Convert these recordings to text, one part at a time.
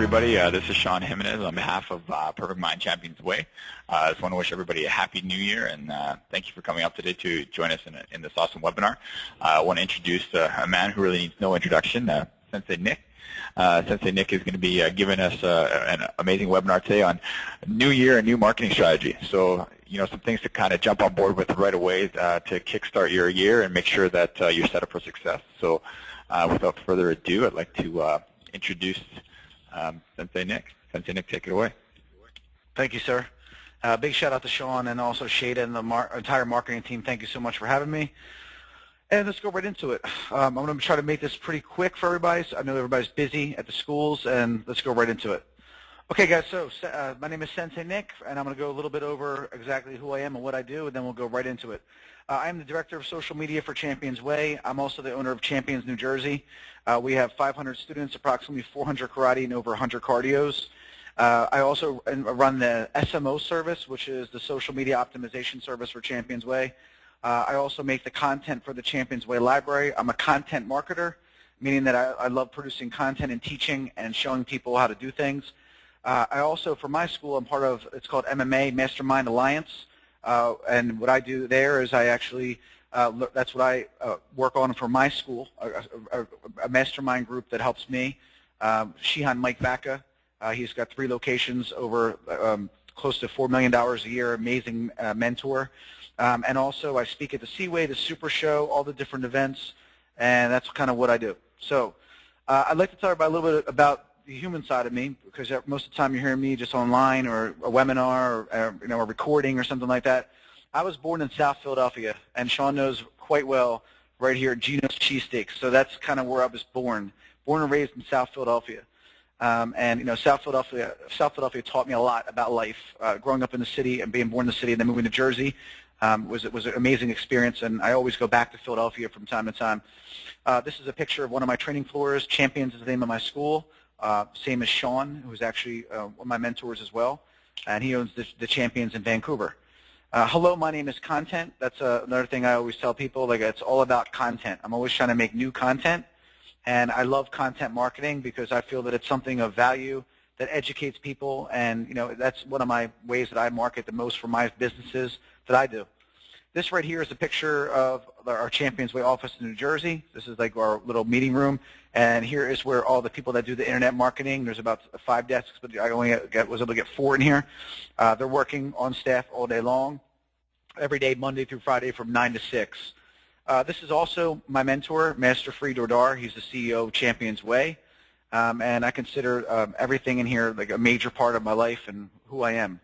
everybody. This is Sean Jimenez on behalf of Perfect Mind Champions Way. I just want to wish everybody a happy new year, and thank you for coming up today to join us in this awesome webinar. I want to introduce a man who really needs no introduction, Sensei Nick. Sensei Nick is going to be giving us an amazing webinar today on new year and new marketing strategy. So, some things to kind of jump on board with right away to kickstart your year and make sure that you're set up for success. So, without further ado, I'd like to introduce Sensei Nick. Sensei Nick, take it away. Thank you, sir. Big shout out to Sean and also Shada and the entire marketing team. Thank you so much for having me. And let's go right into it. I'm going to try to make this pretty quick for everybody. So I know everybody's busy at the schools, and let's go right into it. Okay, guys, so my name is Sensei Nick, and I'm going to go a little bit over exactly who I am and what I do, and then we'll go right into it. I'm the Director of Social Media for Champions Way. I'm also the owner of Champions New Jersey. We have 500 students, approximately 400 karate, and over 100 cardios. I also run the SMO service, which is the Social Media Optimization Service for Champions Way. I also make the content for the Champions Way library. I'm a content marketer, meaning that I love producing content and teaching and showing people how to do things. I also, for my school, I'm part of, it's called MMA, Mastermind Alliance. And what I do there is I actually, that's what I work on for my school, a mastermind group that helps me. Shihan Mike Vaca, he's got 3 locations, over close to $4 million a year, amazing mentor. And also I speak at the Seaway, the Super Show, all the different events, and that's kind of what I do. So I'd like to tell everybody a little bit about the human side of me, because most of the time you're hearing me just online or a webinar or a recording or something like that. I was born in South Philadelphia, and Sean knows quite well, right here at Gino's Cheesesteaks. So that's kind of where I was born and raised in South Philadelphia. And South Philadelphia taught me a lot about life. Growing up in the city and being born in the city and then moving to Jersey was an amazing experience, and I always go back to Philadelphia from time to time. This is a picture of one of my training floors. Champions is the name of my school. Same as Sean, who's actually one of my mentors as well, and he owns the Champions in Vancouver. Hello, my name is Content. That's another thing I always tell people. Like, it's all about content. I'm always trying to make new content, and I love content marketing because I feel that it's something of value that educates people, and that's one of my ways that I market the most for my businesses that I do. This right here is a picture of our Champions Way office in New Jersey. This is like our little meeting room, and here is where all the people that do the internet marketing, there's about 5 desks, but I only was able to get 4 in here. They're working on staff all day long, every day, Monday through Friday from 9 to 6. This is also my mentor, Master Free Dordar. He's the CEO of Champions Way, and I consider everything in here like a major part of my life and who I am.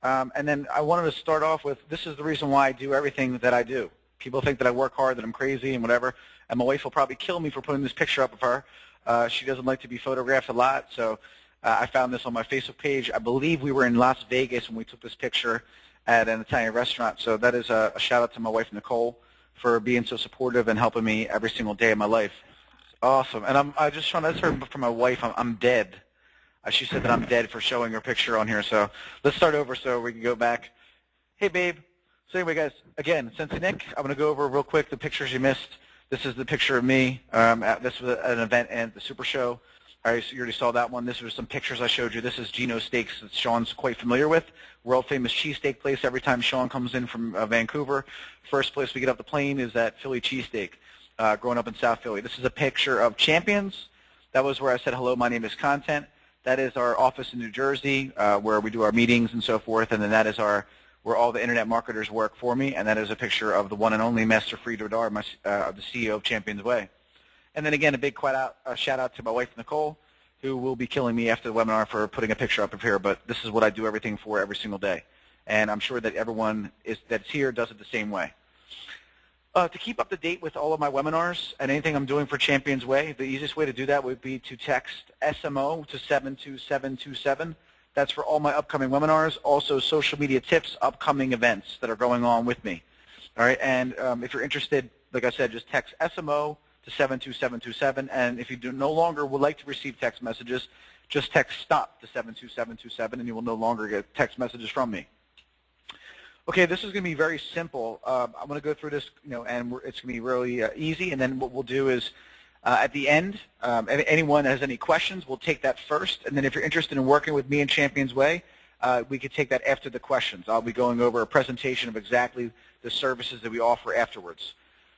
And then I wanted to start off with, this is the reason why I do everything that I do. People think that I work hard, that I'm crazy and whatever, and my wife will probably kill me for putting this picture up of her. She doesn't like to be photographed a lot, so I found this on my Facebook page. I believe we were in Las Vegas when we took this picture at an Italian restaurant, so that is a shout out to my wife, Nicole, for being so supportive and helping me every single day of my life. Awesome. And I just trying to heard from my wife, I'm dead. She said that I'm dead for showing her picture on here, so let's start over so we can go back. Hey, babe. So anyway, guys, again, Sensei Nick, I'm going to go over real quick the pictures you missed. This is the picture of me. This was an event at the Super Show. All right, so you already saw that one. This was some pictures I showed you. This is Gino's Steaks that Sean's quite familiar with. World-famous cheesesteak place. Every time Sean comes in from Vancouver, first place we get off the plane is that Philly cheesesteak, growing up in South Philly. This is a picture of Champions. That was where I said, hello, my name is Content. That is our office in New Jersey, where we do our meetings and so forth, and then that is where all the internet marketers work for me, and that is a picture of the one and only Master Free Dordar, the CEO of Champions Way. And then again, a big shout out to my wife, Nicole, who will be killing me after the webinar for putting a picture up of here, but this is what I do everything for every single day. And I'm sure that everyone that's here does it the same way. To keep up to date with all of my webinars and anything I'm doing for Champions Way, the easiest way to do that would be to text SMO to 72727. That's for all my upcoming webinars, also social media tips, upcoming events that are going on with me. All right, and if you're interested, like I said, just text SMO to 72727, and if you no longer would like to receive text messages, just text STOP to 72727, and you will no longer get text messages from me. Okay, this is going to be very simple. I'm going to go through this, and it's going to be really easy, and then what we'll do is At the end, anyone that has any questions, we'll take that first. And then if you're interested in working with me in Champions Way, we could take that after the questions. I'll be going over a presentation of exactly the services that we offer afterwards.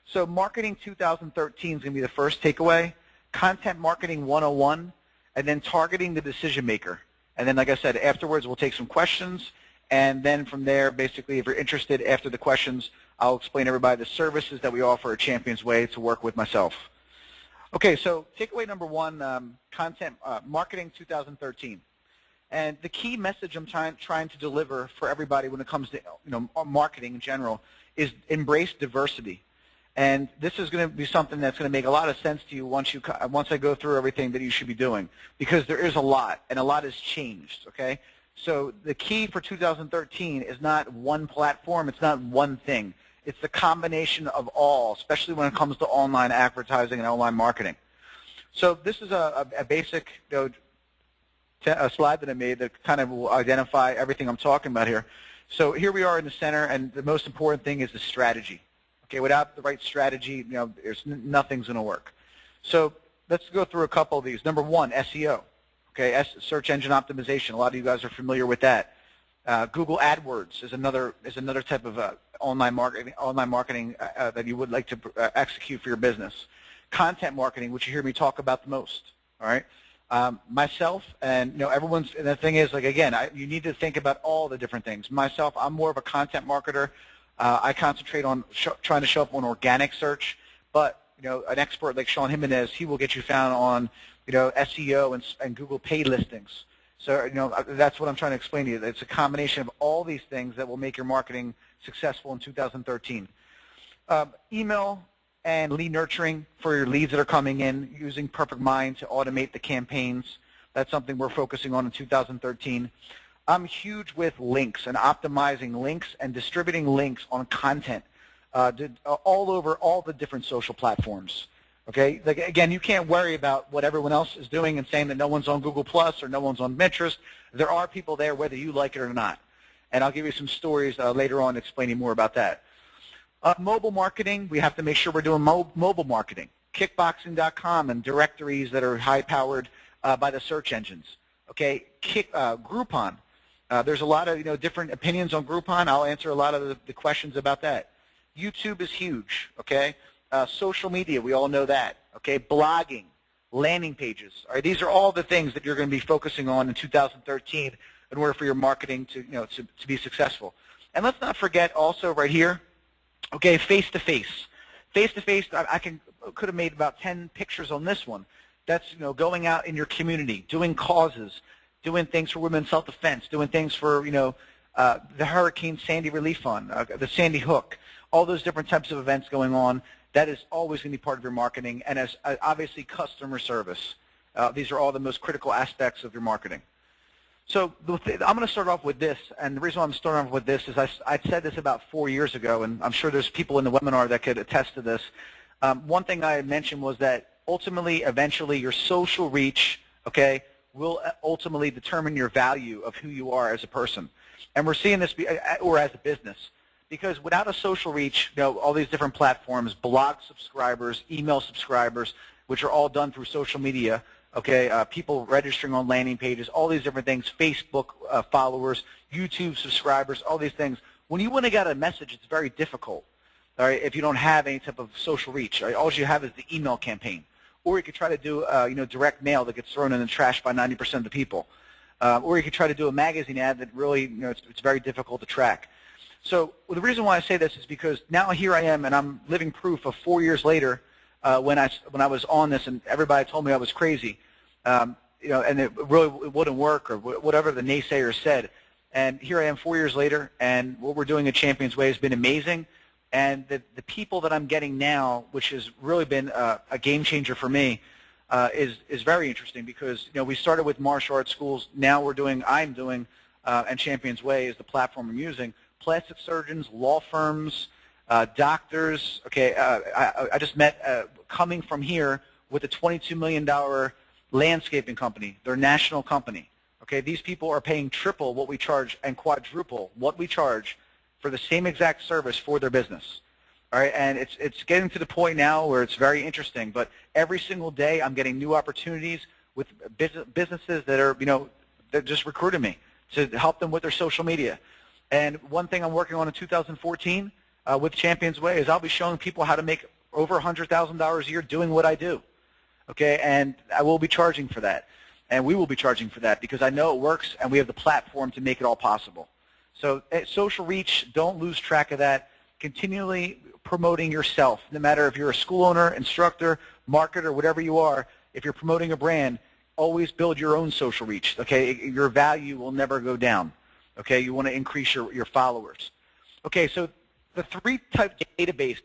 So Marketing 2013 is going to be the first takeaway, Content Marketing 101, and then Targeting the Decision Maker. And then, like I said, afterwards we'll take some questions, and then from there, basically, if you're interested after the questions, I'll explain to everybody the services that we offer at Champions Way to work with myself. Okay, so takeaway number one, Content Marketing 2013. And the key message I'm trying to deliver for everybody when it comes to marketing in general is embrace diversity. And this is going to be something that's going to make a lot of sense to you once I go through everything that you should be doing, because there is a lot, and a lot has changed, okay? So the key for 2013 is not one platform, it's not one thing. It's the combination of all, especially when it comes to online advertising and online marketing. So this is a basic a slide that I made that kind of will identify everything I'm talking about here. So here we are in the center, and the most important thing is the strategy. Okay, without the right strategy, nothing's going to work. So let's go through a couple of these. Number one, SEO. Okay, search engine optimization. A lot of you guys are familiar with that. Google AdWords is another type of online marketing that you would like to execute for your business. Content marketing, which you hear me talk about the most. All right. Myself and everyone's. And the thing is, like, again, you need to think about all the different things. Myself, I'm more of a content marketer. I concentrate on trying to show up on organic search, but an expert like Sean Jimenez, he will get you found on SEO and Google paid listings. So that's what I'm trying to explain to you. It's a combination of all these things that will make your marketing successful in 2013. Email and lead nurturing for your leads that are coming in, using Perfect Mind to automate the campaigns. That's something we're focusing on in 2013. I'm huge with links and optimizing links and distributing links on content all over all the different social platforms. Okay, like, again, you can't worry about what everyone else is doing and saying that no one's on Google Plus or no one's on Pinterest. There are people there whether you like it or not. And I'll give you some stories later on explaining more about that. Mobile marketing, we have to make sure we're doing mobile marketing. Kickboxing.com and directories that are high-powered by the search engines. Okay, Groupon. There's a lot of different opinions on Groupon. I'll answer a lot of the questions about that. YouTube is huge. Okay, social media, we all know that. Okay, blogging, landing pages. All right, these are all the things that you're going to be focusing on in 2013 in order for your marketing to be successful. And let's not forget also right here. Okay, face-to-face. Face-to-face, I could have made about 10 pictures on this one. That's going out in your community, doing causes, doing things for women's self-defense, doing things for the Hurricane Sandy Relief Fund, the Sandy Hook, all those different types of events going on. That is always going to be part of your marketing, and as obviously customer service. These are all the most critical aspects of your marketing. So I'm going to start off with this, and the reason why I'm starting off with this is I said this about 4 years ago, and I'm sure there's people in the webinar that could attest to this. One thing I mentioned was that ultimately, eventually, your social reach, okay, will ultimately determine your value of who you are as a person. And we're seeing this, or as a business, because without a social reach, all these different platforms, blog subscribers, email subscribers, which are all done through social media, okay, people registering on landing pages, all these different things, Facebook followers, YouTube subscribers, all these things. When you want to get a message, it's very difficult, all right, if you don't have any type of social reach. Right? All you have is the email campaign. Or you could try to do direct mail that gets thrown in the trash by 90% of the people. Or you could try to do a magazine ad that really, it's very difficult to track. So the reason why I say this is because now here I am, and I'm living proof of 4 years later when I was on this, and everybody told me I was crazy, and it wouldn't work, or whatever the naysayers said. And here I am 4 years later, and what we're doing at Champions Way has been amazing. And the people that I'm getting now, which has really been a game changer for me, is very interesting, because we started with martial arts schools. Now I'm doing, and Champions Way is the platform I'm using, plastic surgeons, law firms, doctors. Okay, I just met coming from here with a $22 million landscaping company. They're a national company. Okay, these people are paying triple what we charge and quadruple what we charge for the same exact service for their business. All right, and it's getting to the point now where it's very interesting. But every single day, I'm getting new opportunities with businesses that are, that just recruited me to help them with their social media. And one thing I'm working on in 2014 with Champions Way is I'll be showing people how to make over $100,000 a year doing what I do. Okay, and I will be charging for that, and we will be charging for that because I know it works, and we have the platform to make it all possible. So social reach, don't lose track of that. Continually promoting yourself, no matter if you're a school owner, instructor, marketer, whatever you are. If you're promoting a brand, always build your own social reach. Okay, your value will never go down. Okay, you want to increase your followers. Okay, so the 3 type database,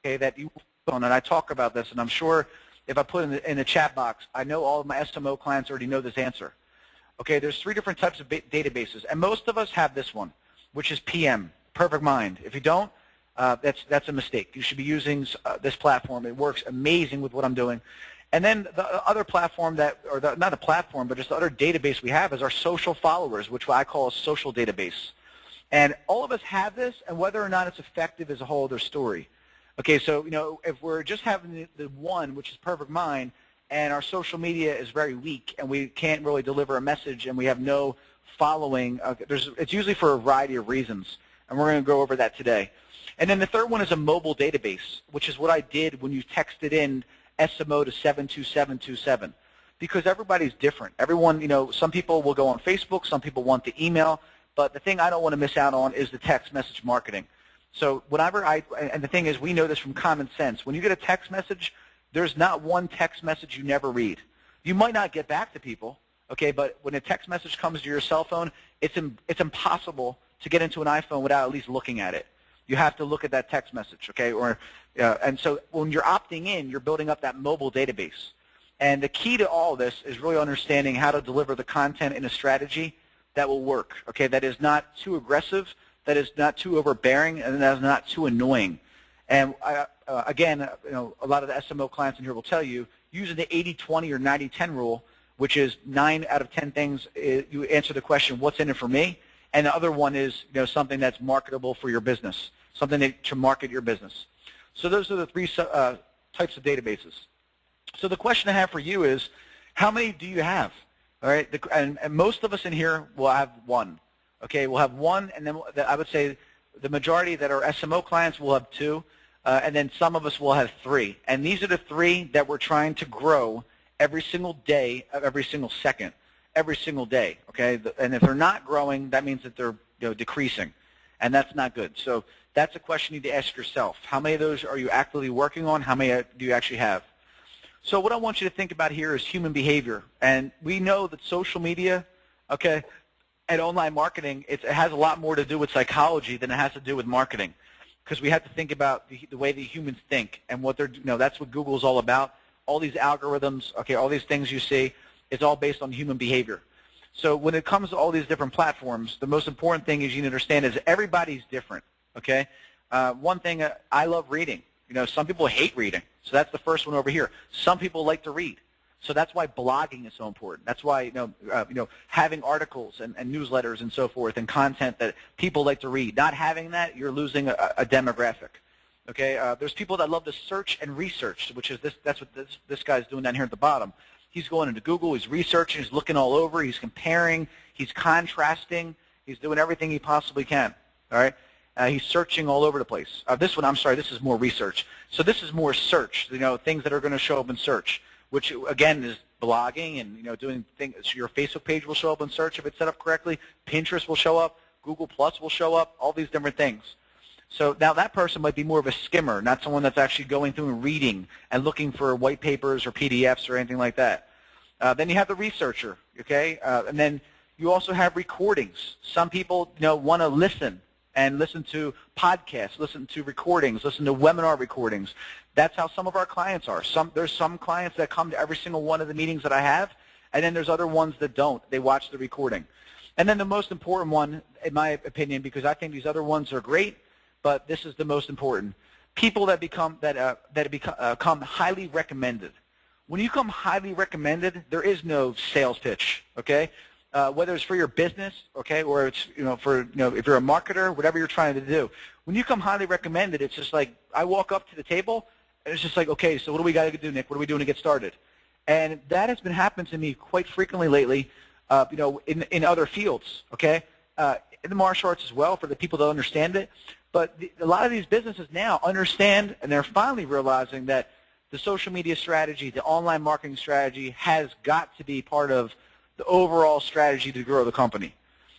okay, that you on, and I talk about this, and I'm sure if I put in the chat box, I know all of my SMO clients already know this answer. Okay, there's 3 different types of databases, and most of us have this one, which is PM, Perfect Mind. If you don't, that's a mistake. You should be using this platform. It works amazing with what I'm doing. And then the other platform not a platform, but just the other database we have is our social followers, which I call a social database. And all of us have this, and whether or not it's effective is a whole other story. Okay, so if we're just having the one, which is Perfect Mind, and our social media is very weak, and we can't really deliver a message, and we have no following, it's usually for a variety of reasons, and we're going to go over that today. And then the third one is a mobile database, which is what I did when you texted in SMO to 72727, because everybody's different. Everyone, some people will go on Facebook, some people want the email, but the thing I don't want to miss out on is the text message marketing. So and the thing is, we know this from common sense. When you get a text message, there's not one text message you never read. You might not get back to people, okay, but when a text message comes to your cell phone, it's impossible to get into an iPhone without at least looking at it. You have to look at that text message, okay? And so when you're opting in, you're building up that mobile database. And the key to all this is really understanding how to deliver the content in a strategy that will work, okay, that is not too aggressive, that is not too overbearing, and that is not too annoying. And again, a lot of the SMO clients in here will tell you, using the 80-20 or 90-10 rule, which is 9 out of 10 things, you answer the question, what's in it for me? And the other one is something that's marketable for your business, something to market your business. So those are the 3 types of databases. So the question I have for you is, how many do you have? All right, and most of us in here will have one. Okay, we'll have one, and then I would say the majority that are SMO clients will have 2, and then some of us will have 3. And these are the 3 that we're trying to grow every single day, every single second, every single day. Okay, and if they're not growing, that means that they're decreasing, and that's not good. So that's a question you need to ask yourself. How many of those are you actively working on? How many do you actually have? So what I want you to think about here is human behavior, and we know that social media, okay, and online marketing, it has a lot more to do with psychology than it has to do with marketing, because we have to think about the way the humans think and what that's what Google is all about. All these algorithms, okay, all these things you see, it's all based on human behavior. So when it comes to all these different platforms, the most important thing is you need to understand is everybody's different, okay? One thing, I love reading. Some people hate reading, so that's the first one over here. Some people like to read. So that's why blogging is so important. That's why having articles and newsletters and so forth and content that people like to read. Not having that, you're losing a demographic. Okay, there's people that love to search and research, which is that's what this guy's doing down here at the bottom. He's going into Google, he's researching, he's looking all over, he's comparing, he's contrasting, he's doing everything he possibly can. All right, he's searching all over the place. This one, I'm sorry, this is more research. So this is more search. Things that are going to show up in search, which again is blogging and doing things. Your Facebook page will show up in search if it's set up correctly. Pinterest will show up. Google Plus will show up. All these different things. So now that person might be more of a skimmer, not someone that's actually going through and reading and looking for white papers or PDFs or anything like that. Then you have the researcher, okay? And then you also have recordings. Some people want to listen to podcasts, listen to recordings, listen to webinar recordings. That's how some of our clients are. There's some clients that come to every single one of the meetings that I have, and then there's other ones that don't. They watch the recording. And then the most important one, in my opinion, because I think these other ones are great, but this is the most important. People that become highly recommended. When you become highly recommended, there is no sales pitch, okay? Whether it's for your business, okay, or it's if you're a marketer, whatever you're trying to do. When you come highly recommended, it's just like I walk up to the table, and it's just like, okay, so what do we got to do, Nick? What are we doing to get started? And that has been happening to me quite frequently lately, in other fields, okay? In the martial arts as well, for the people that understand it. But a lot of these businesses now understand, and they're finally realizing that the social media strategy, the online marketing strategy has got to be part of the overall strategy to grow the company.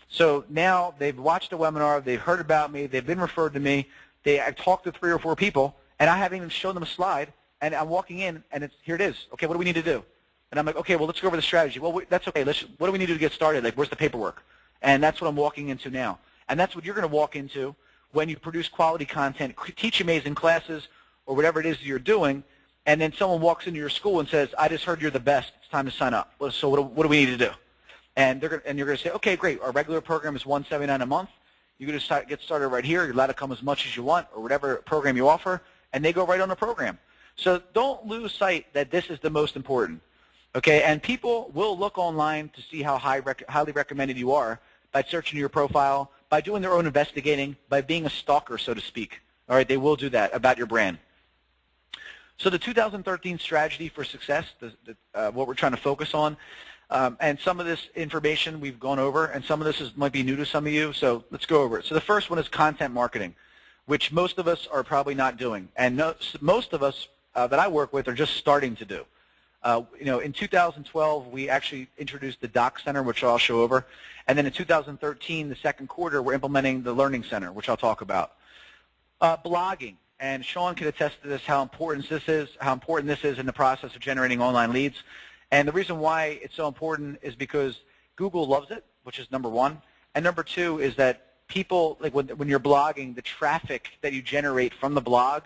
So now they've watched a webinar, they've heard about me, they've been referred to me, I've talked to 3 or 4 people, and I haven't even shown them a slide, and I'm walking in, and here it is. Okay, what do we need to do? And I'm like, okay, well, let's go over the strategy. Well, that's okay. What do we need to do to get started? Like, where's the paperwork? And that's what I'm walking into now. And that's what you're going to walk into when you produce quality content, teach amazing classes, or whatever it is you're doing, and then someone walks into your school and says, I just heard you're the best. It's time to sign up. So what do we need to do? And you're going to say, okay, great. Our regular program is $179 a month. You're going to get started right here. You're allowed to come as much as you want, or whatever program you offer, and they go right on the program. So don't lose sight that this is the most important. Okay, and people will look online to see how highly recommended you are by searching your profile, by doing their own investigating, by being a stalker, so to speak. All right, they will do that about your brand. So the 2013 strategy for success, what we're trying to focus on, and some of this information we've gone over, and some of this might be new to some of you, so let's go over it. So the first one is content marketing, which most of us are probably not doing, and most of us that I work with are just starting to do. In 2012, we actually introduced the Doc Center, which I'll show over. And then in 2013, the second quarter, we're implementing the Learning Center, which I'll talk about. Blogging, and Sean can attest to this, how important this is in the process of generating online leads. And the reason why it's so important is because Google loves it, which is number one. And number two is that people, like when you're blogging, the traffic that you generate from the blog,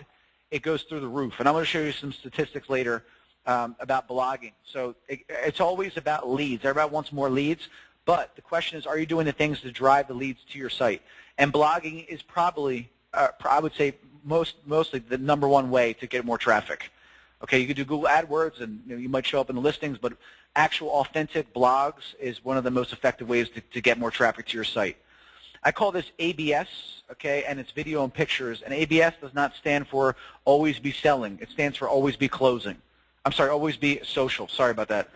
it goes through the roof. And I'm going to show you some statistics later about blogging. So it's always about leads. Everybody wants more leads, but the question is, are you doing the things to drive the leads to your site? And blogging is probably, I would say, mostly the number one way to get more traffic. Okay, you could do Google AdWords, and you might show up in the listings, but actual authentic blogs is one of the most effective ways to get more traffic to your site. I call this ABS, okay, and it's video and pictures. And ABS does not stand for always be selling. It stands for always be closing. I'm sorry, always be social. Sorry about that.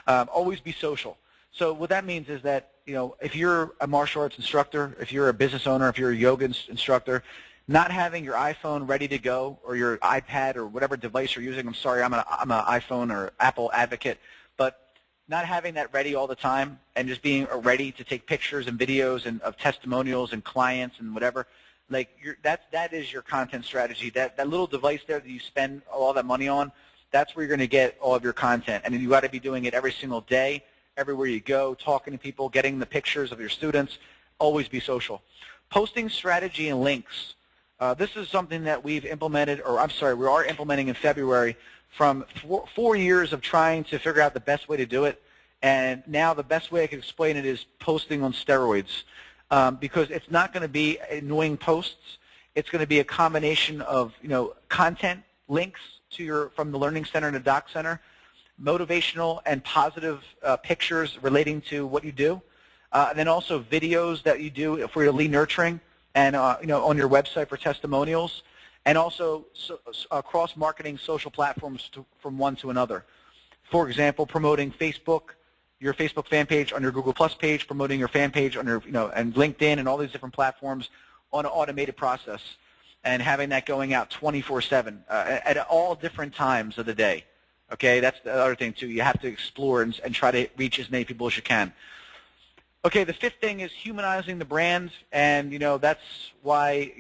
Always be social. So what that means is that, if you're a martial arts instructor, if you're a business owner, if you're a yoga instructor, not having your iPhone ready to go, or your iPad, or whatever device you're using, I'm sorry, I'm an iPhone or Apple advocate, but not having that ready all the time and just being ready to take pictures and videos and of testimonials and clients and whatever, like that is your content strategy. That little device there that you spend all that money on, that's where you're going to get all of your content. And you got to be doing it every single day, everywhere you go, talking to people, getting the pictures of your students. Always be social. Posting strategy and links. This is something that we've implemented, or I'm sorry, we are implementing in February from 4 years of trying to figure out the best way to do it. And now the best way I can explain it is posting on steroids, because it's not going to be annoying posts. It's going to be a combination of content, links from the Learning Center and the Doc Center, motivational and positive pictures relating to what you do, and then also videos that you do for your lead nurturing and on your website for testimonials, and also cross-marketing social platforms from one to another. For example, promoting your Facebook fan page on your Google Plus page, promoting your fan page on your and LinkedIn and all these different platforms on an automated process, and having that going out 24/7 at all different times of the day. Okay, that's the other thing too. You have to explore and try to reach as many people as you can. Okay, the fifth thing is humanizing the brand, and that's why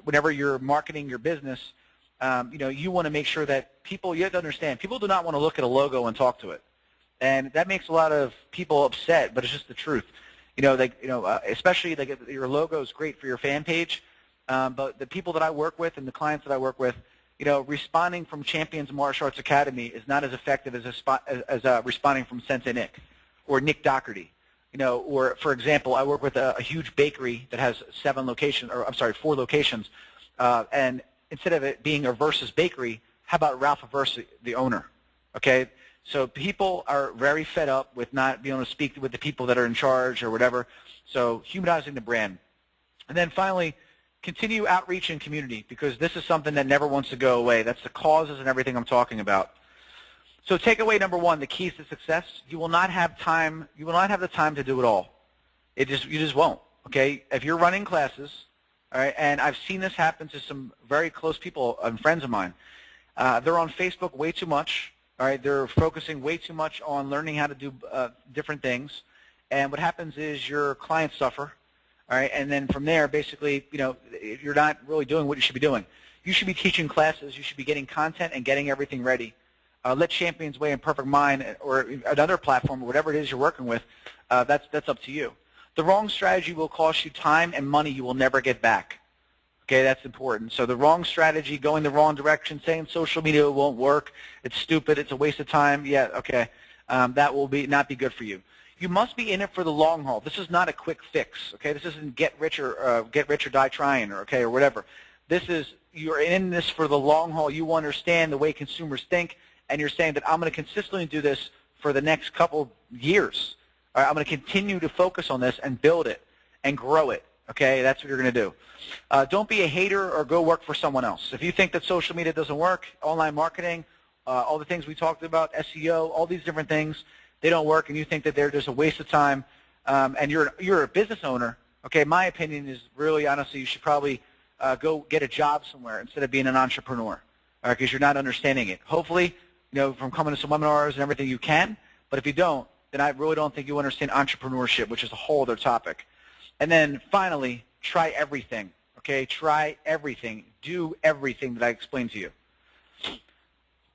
whenever you're marketing your business, you want to make sure that you have to understand, people do not want to look at a logo and talk to it, and that makes a lot of people upset. But it's just the truth. Especially your logo is great for your fan page. But the people that I work with and the clients that I work with, responding from Champions Martial Arts Academy is not as effective as responding from Sensei Nick or Nick Doherty. Or for example, I work with a huge bakery that has 4 locations, and instead of it being a Versus Bakery, how about Ralph Versus, the owner? Okay, so people are very fed up with not being able to speak with the people that are in charge or whatever. So humanizing the brand, and then finally, Continue outreach and community, because this is something that never wants to go away. That's the causes and everything I'm talking about. So takeaway number one, the keys to success: you will not have time. You will not have the time to do it all. You just won't. Okay, if you're running classes, all right, and I've seen this happen to some very close people and friends of mine. They're on Facebook way too much. All right, they're focusing way too much on learning how to do different things, and what happens is your clients suffer. All right, and then from there, basically, you're not really doing what you should be doing. You should be teaching classes. You should be getting content and getting everything ready. Let Champions Way and Perfect Mind or another platform, or whatever it is you're working with, that's up to you. The wrong strategy will cost you time and money you will never get back. Okay, that's important. So the wrong strategy, going the wrong direction, saying social media won't work, it's stupid, it's a waste of time, yeah, okay, that will not be good for you. You must be in it for the long haul. This is not a quick fix, okay? This isn't get rich or die trying, or whatever. This is, you're in this for the long haul. You understand the way consumers think, and you're saying that I'm going to consistently do this for the next couple years. All right, I'm going to continue to focus on this and build it and grow it, okay? That's what you're going to do. Don't be a hater or go work for someone else. If you think that social media doesn't work, online marketing, all the things we talked about, SEO, all these different things, they don't work, and you think that they're just a waste of time, and you're a business owner, okay, my opinion is really, honestly, you should probably go get a job somewhere instead of being an entrepreneur, all right, because you're not understanding it. Hopefully, from coming to some webinars and everything you can, but if you don't, then I really don't think you understand entrepreneurship, which is a whole other topic. And then finally, try everything, okay? Try everything. Do everything that I explained to you.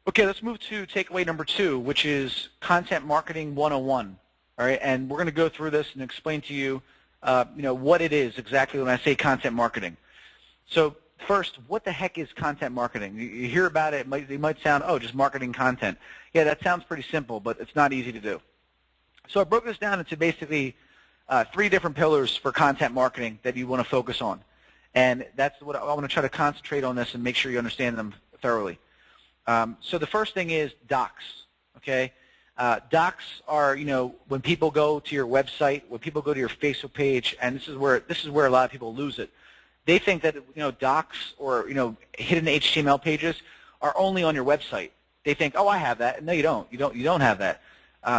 Okay, let's move to takeaway number 2, which is Content Marketing 101. All right, and we're going to go through this and explain to you, what it is exactly when I say content marketing. So first, what the heck is content marketing? You hear about it, it might sound, oh, just marketing content. Yeah, that sounds pretty simple, but it's not easy to do. So I broke this down into basically 3 different pillars for content marketing that you want to focus on, and that's what I want to try to concentrate on this and make sure you understand them thoroughly. So the first thing is docs, okay? Docs are, when people go to your website, when people go to your Facebook page, and this is where a lot of people lose it. They think that, docs or, hidden HTML pages are only on your website. They think, oh, I have that. No, you don't. You don't have that.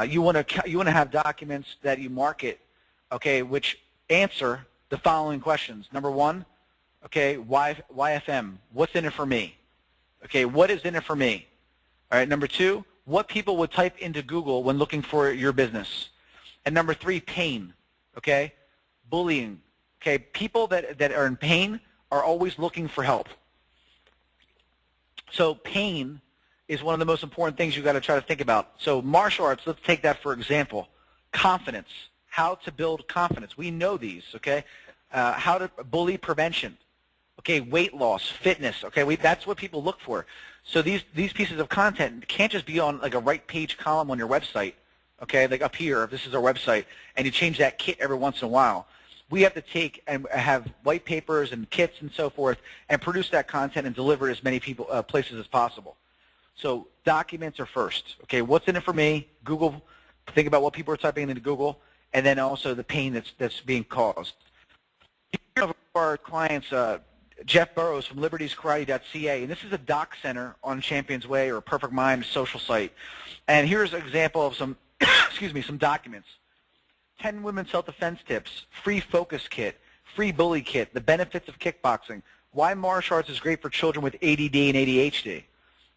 You want to have documents that you market, okay, which answer the following questions. Number 1, okay, why FM? What's in it for me? Okay, what is in it for me? All right, number 2, what people would type into Google when looking for your business? And number 3, pain, okay? Bullying, okay? People that are in pain are always looking for help. So pain is one of the most important things you've got to try to think about. So martial arts, let's take that for example. Confidence, how to build confidence. We know these, okay? How to bully prevention. Okay, weight loss, fitness, okay, that's what people look for. So these pieces of content can't just be on like a right page column on your website, okay, like up here, if this is our website, and you change that kit every once in a while. We have to take and have white papers and kits and so forth and produce that content and deliver as many places as possible. So documents are first, okay, what's in it for me? Google, think about what people are typing into Google, and then also the pain that's being caused. Here are our clients, Jeff Burrows from libertieskarate.ca, and this is a doc center on Champions Way or Perfect Mind social site. And here's an example of some, some documents. 10 women's self-defense tips, free focus kit, free bully kit, the benefits of kickboxing, why martial arts is great for children with ADD and ADHD.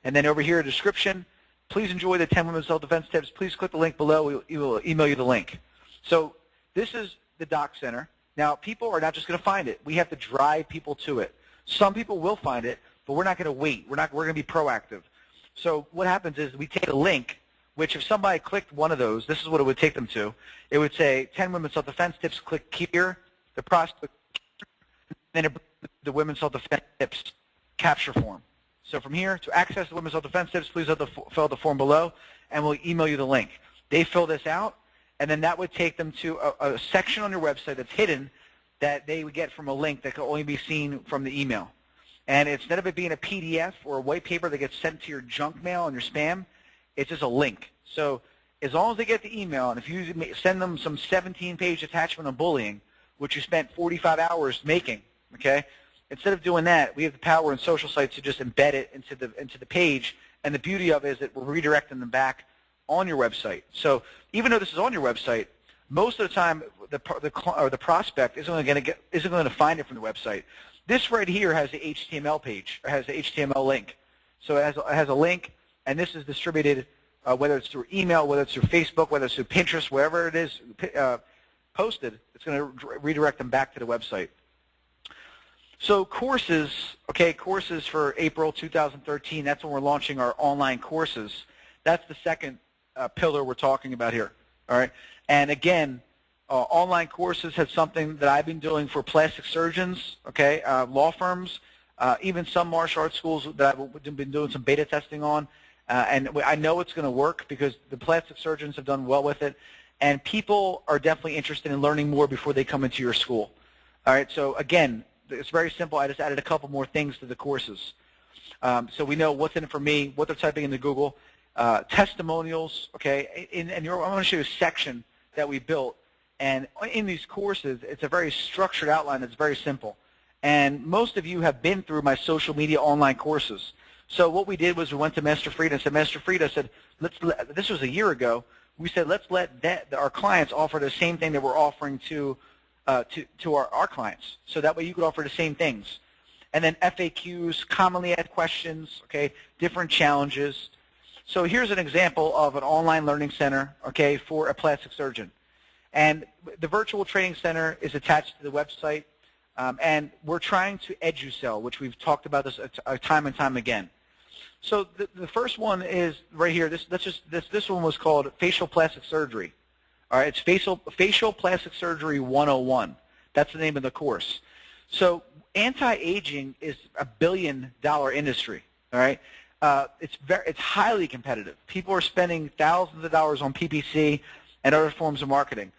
And then over here, a description, please enjoy the 10 women's self-defense tips. Please click the link below. We will email you the link. So this is the doc center. Now, people are not just going to find it. We have to drive people to it. Some people will find it, but we're not going to wait. We're going to be proactive. So what happens is we take a link, which if somebody clicked one of those, this is what it would take them to. It would say 10 women's self-defense tips, click here, the prospect, then the women's self-defense tips capture form. So from here, to access the women's self-defense tips, please fill out the form below, and we'll email you the link. They fill this out, and then that would take them to a section on your website that's hidden that they would get from a link that can only be seen from the email. And instead of it being a PDF or a white paper that gets sent to your junk mail and your spam, it's just a link. So as long as they get the email, and if you send them some 17-page attachment on bullying, which you spent 45 hours making, okay, instead of doing that, we have the power in social sites to just embed it into the page. And the beauty of it is that we're redirecting them back on your website. So even though this is on your website, most of the time the prospect isn't going to find it from the website. This right here has the HTML page, or has the HTML link. So it has a link, and this is distributed whether it's through email, whether it's through Facebook, whether it's through Pinterest, wherever it is posted, it's going to redirect them back to the website. So courses, okay, courses for April 2013, that's when we're launching our online courses. That's the second pillar we're talking about here, all right? And again, online courses has something that I've been doing for plastic surgeons, okay, law firms, even some martial arts schools that I've been doing some beta testing on. And I know it's going to work because the plastic surgeons have done well with it, and people are definitely interested in learning more before they come into your school. All right, so again, it's very simple. I just added a couple more things to the courses. So we know what's in it for me, what they're typing into Google, testimonials, okay, and I'm going to show you a section that we built. And in these courses, it's a very structured outline that's very simple. And most of you have been through my social media online courses. So what we did was we went to Master Frieda and said, Master Frieda said, this was a year ago, we said, let's let our clients offer the same thing that we're offering to our clients. So that way you could offer the same things. And then FAQs, commonly asked questions, okay, different challenges. So here's an example of an online learning center, okay, for a plastic surgeon. And the virtual training center is attached to the website, and we're trying to edu-sell, which we've talked about this time and time again. So the first one is right here. This one was called facial plastic surgery. All right, it's facial plastic surgery 101. That's the name of the course. So anti-aging is a $1 billion industry. All right, it's highly competitive. People are spending thousands of dollars on PPC and other forms of marketing.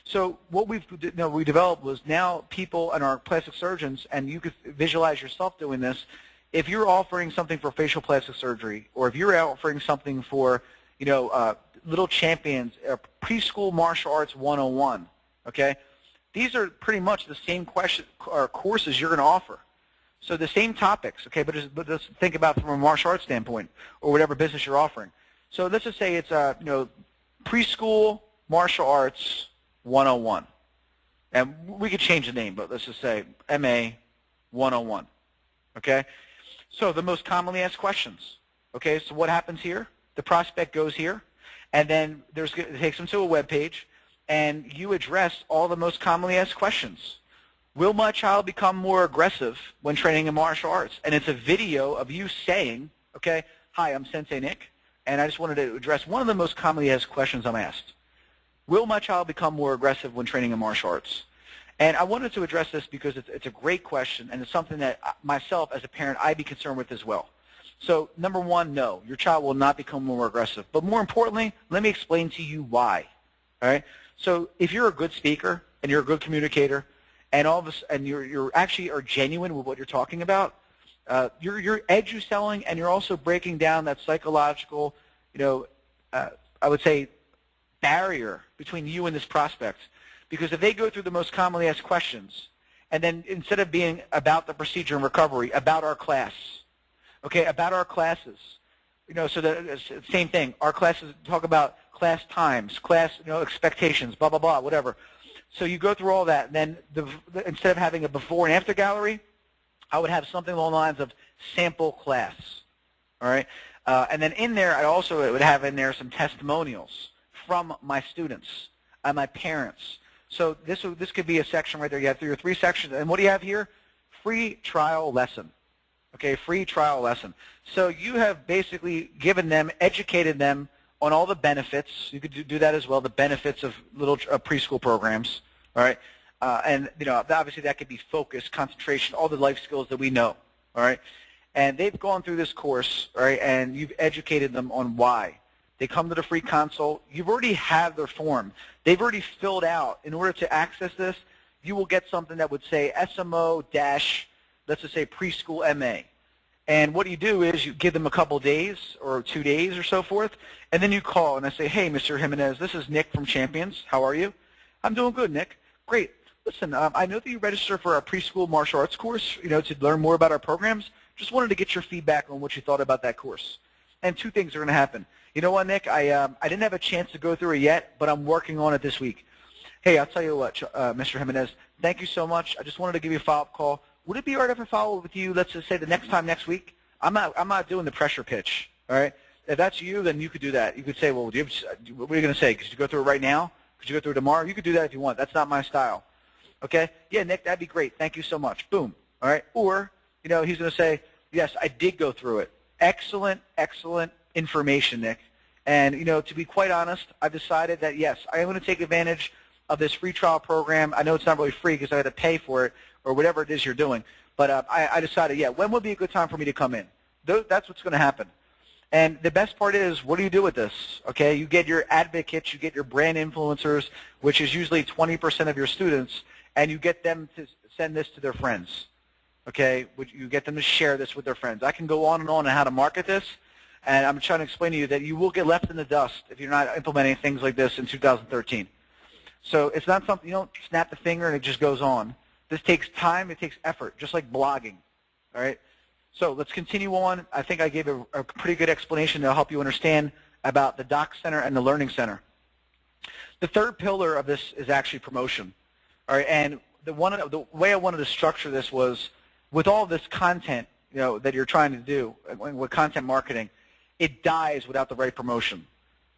So what we developed was now people and our plastic surgeons, and you could visualize yourself doing this. If you're offering something for facial plastic surgery, or if you're offering something for, Little Champions, preschool martial arts 101, okay, these are pretty much the same courses you're going to offer. So the same topics, okay, but just think about it from a martial arts standpoint, or whatever business you're offering. So let's just say it's preschool martial arts 101, and we could change the name, but let's just say MA 101, okay? So the most commonly asked questions, okay? So what happens here? The prospect goes here, and then it takes them to a web page, and you address all the most commonly asked questions. Will my child become more aggressive when training in martial arts? And it's a video of you saying, okay, hi, I'm Sensei Nick, and I just wanted to address one of the most commonly asked questions I'm asked. Will my child become more aggressive when training in martial arts? And I wanted to address this because it's a great question, and it's something that myself as a parent, I'd be concerned with as well. So number one, no, your child will not become more aggressive. But more importantly, let me explain to you why. All right? So if you're a good speaker and you're a good communicator, and you're actually are genuine with what you're talking about, you're edu-selling, and you're also breaking down that psychological, I would say, barrier between you and this prospect. Because if they go through the most commonly asked questions, and then instead of being about the procedure and recovery, about our class, okay, about our classes, so the same thing. Our classes talk about class times, class, expectations, blah, blah, blah, whatever. So you go through all that, and then instead of having a before and after gallery, I would have something along the lines of sample class, all right? And then in there, I also would have in there some testimonials from my students and my parents. So this could be a section right there. You have your 3 sections. And what do you have here? Free trial lesson. Okay, free trial lesson. So you have basically given them, educated them on all the benefits. You could do that as well, the benefits of little preschool programs. All right. And, obviously that could be focus, concentration, all the life skills that we know. All right. And they've gone through this course, all right, and you've educated them on why. They come to the free consult. You've already had their form. They've already filled out. In order to access this, you will get something that would say SMO dash, let's just say preschool MA. And what you do is you give them a couple days or 2 days or so forth, and then you call and I say, hey, Mr. Jimenez, this is Nick from Champions. How are you? I'm doing good, Nick. Great. listen, I know that you registered for our preschool martial arts course, to learn more about our programs. Just wanted to get your feedback on what you thought about that course. And two things are going to happen. You know what, Nick? I didn't have a chance to go through it yet, but I'm working on it this week. Hey, I'll tell you what, Mr. Jimenez, thank you so much. I just wanted to give you a follow-up call. Would it be all right if I follow up with you, let's just say the next week? I'm not doing the pressure pitch, all right? If that's you, then you could do that. You could say, well, what are you going to say? Could you go through it right now? Could you go through it tomorrow? You could do that if you want. That's not my style. Okay? Yeah, Nick, that'd be great. Thank you so much. Boom. All right? Or, he's going to say, yes, I did go through it. Excellent, excellent information, Nick. And, to be quite honest, I've decided that, yes, I am going to take advantage of this free trial program. I know it's not really free because I had to pay for it or whatever it is you're doing. But I decided, yeah, when would be a good time for me to come in? That's what's going to happen. And the best part is, what do you do with this? Okay, you get your advocates, you get your brand influencers, which is usually 20% of your students, and you get them to send this to their friends. Okay, you get them to share this with their friends. I can go on and how to market this, and I'm trying to explain to you that you will get left in the dust if you're not implementing things like this in 2013. So it's not something, you don't snap the finger and it just goes on. This takes time, it takes effort, just like blogging. All right? So let's continue on. I think I gave a pretty good explanation to help you understand about the Doc Center and the Learning Center. The third pillar of this is actually promotion. All right, and the way I wanted to structure this was with all this content, that you're trying to do with content marketing, it dies without the right promotion.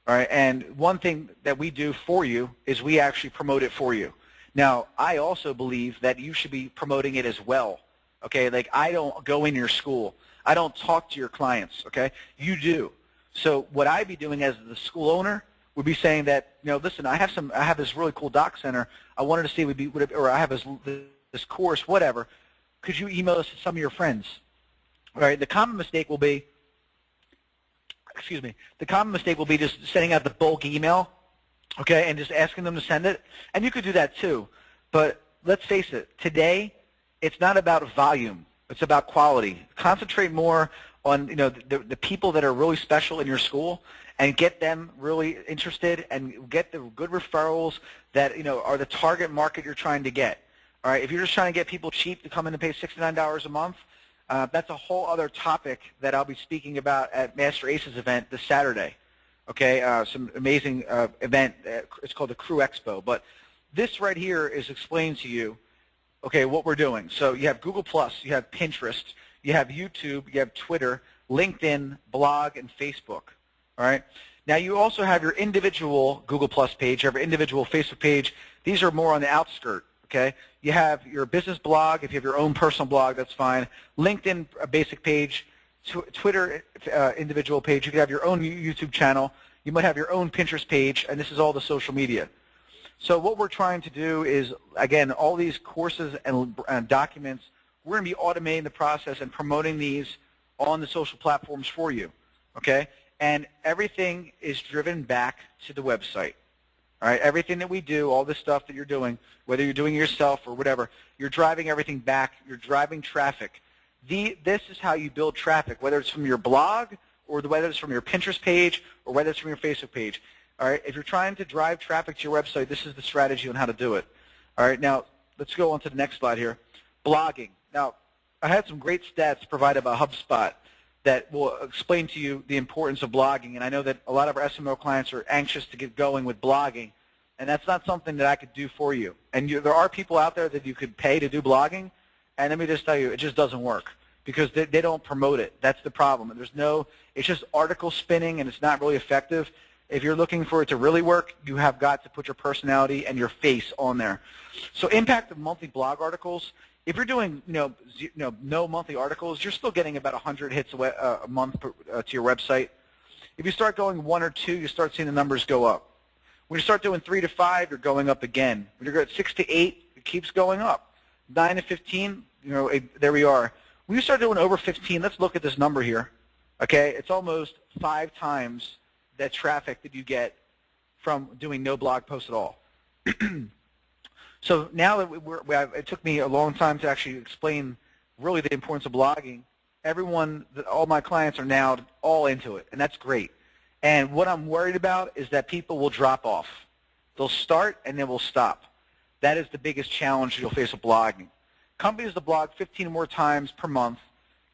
All right, and one thing that we do for you is we actually promote it for you. Now, I also believe that you should be promoting it as well. Okay, like I don't go in your school. I don't talk to your clients, okay? You do. So what I'd be doing as the school owner would be saying that, listen, I have this really cool Doc Center. I wanted to see or I have this course, whatever. Could you email this to some of your friends? All right, the common mistake will be just sending out the bulk email, okay, and just asking them to send it. And you could do that too. But let's face it, today, it's not about volume. It's about quality. Concentrate more on the people that are really special in your school and get them really interested and get the good referrals that are the target market you're trying to get. All right. If you're just trying to get people cheap to come in and pay $69 a month, that's a whole other topic that I'll be speaking about at Master Ace's event this Saturday. Okay. Some amazing event. It's called the Crew Expo. But this right here is explained to you. Okay, what we're doing. So you have Google+, you have Pinterest, you have YouTube, you have Twitter, LinkedIn, blog, and Facebook. All right. Now you also have your individual Google+ page, you have your individual Facebook page. These are more on the outskirt. Okay. You have your business blog. If you have your own personal blog, that's fine. LinkedIn, a basic page. Twitter, individual page. You can have your own YouTube channel. You might have your own Pinterest page, and this is all the social media. So what we're trying to do is, again, all these courses and documents, we're going to be automating the process and promoting these on the social platforms for you, okay? And everything is driven back to the website, all right? Everything that we do, all this stuff that you're doing, whether you're doing it yourself or whatever, you're driving everything back. You're driving traffic. This is how you build traffic, whether it's from your blog or whether it's from your Pinterest page or whether it's from your Facebook page. All right, if you're trying to drive traffic to your website, this is the strategy on how to do it. All right, now let's go on to the next slide here. Blogging. Now, I had some great stats provided by HubSpot that will explain to you the importance of blogging, and I know that a lot of our SMO clients are anxious to get going with blogging, and that's not something that I could do for you. And there are people out there that you could pay to do blogging, and let me just tell you, it just doesn't work because they don't promote it. That's the problem. It's just article spinning, and it's not really effective. If you're looking for it to really work, you have got to put your personality and your face on there. So impact of monthly blog articles. If you're doing no monthly articles, you're still getting about 100 hits a month to your website. If you start going 1 or 2, you start seeing the numbers go up. When you start doing 3 to 5, you're going up again. When you're at 6 to 8, it keeps going up. 9 to 15, there we are. When you start doing over 15, let's look at this number here. Okay, it's almost 5 times that traffic that you get from doing no blog posts at all. So now that it took me a long time to actually explain really the importance of blogging, all my clients are now all into it, and that's great. And what I'm worried about is that people will drop off. They'll start and then will stop. That is the biggest challenge you'll face with blogging. Companies that blog 15 or more times per month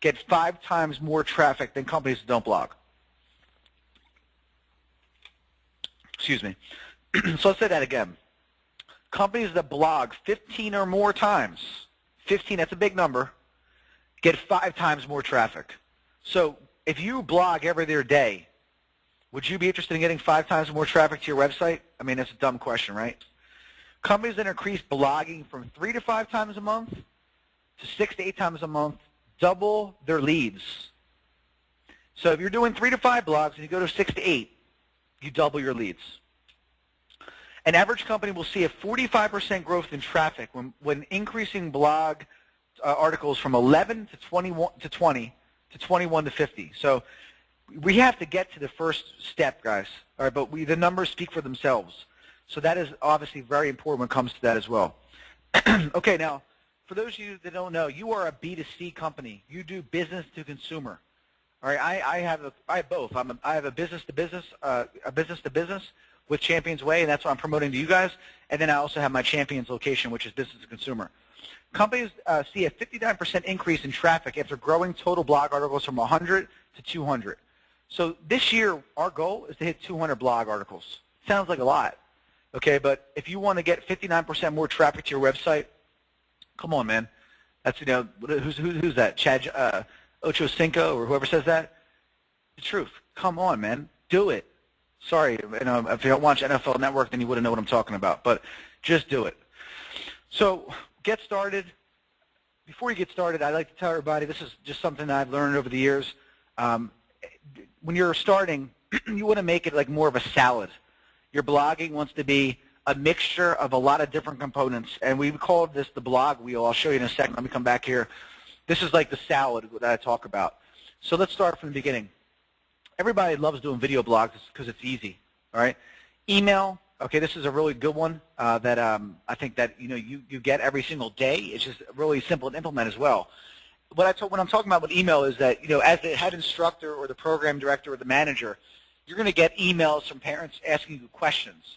get 5 times more traffic than companies that don't blog. Excuse me. So let's say that again. Companies that blog 15 or more times, 15, that's a big number, get 5 times more traffic. So if you blog every other day, would you be interested in getting 5 times more traffic to your website? I mean, that's a dumb question, right? Companies that increase blogging from 3 to 5 times a month to 6 to 8 times a month double their leads. So if you're doing 3 to 5 blogs and you go to 6 to 8, you double your leads. An average company will see a 45% growth in traffic when increasing blog articles from 11 to 21 to 20 to 21 to 50. So we have to get to the first step, guys. All right, but the numbers speak for themselves. So that is obviously very important when it comes to that as well. Okay, now, for those of you that don't know, you are a B2C company. You do business to consumer. All right, I have both. I have a business to business with Champions Way, and that's what I'm promoting to you guys. And then I also have my Champions location, which is business to consumer. Companies see a 59% increase in traffic after growing total blog articles from 100 to 200. So this year, our goal is to hit 200 blog articles. Sounds like a lot, okay? But if you want to get 59% more traffic to your website, come on, man. That's, you know, who's that? Chad Ocho Cinco or whoever says that? The truth. Come on, man. Do it. Sorry, you know, if you don't watch NFL Network, then you wouldn't know what I'm talking about. But just do it. So get started. Before you get started, I'd like to tell everybody, this is just something that I've learned over the years. When you're starting, you want to make it like more of a salad. Your blogging wants to be a mixture of a lot of different components, and we call this the blog wheel. I'll show you in a second. Let me come back here. This is like the salad that I talk about. So let's start from the beginning. Everybody loves doing video blogs because it's easy, all right? Email, okay, this is a really good one that I think that you get every single day. It's just really simple to implement as well. When I'm talking about with email is that, as the head instructor or the program director or the manager, you're going to get emails from parents asking you questions.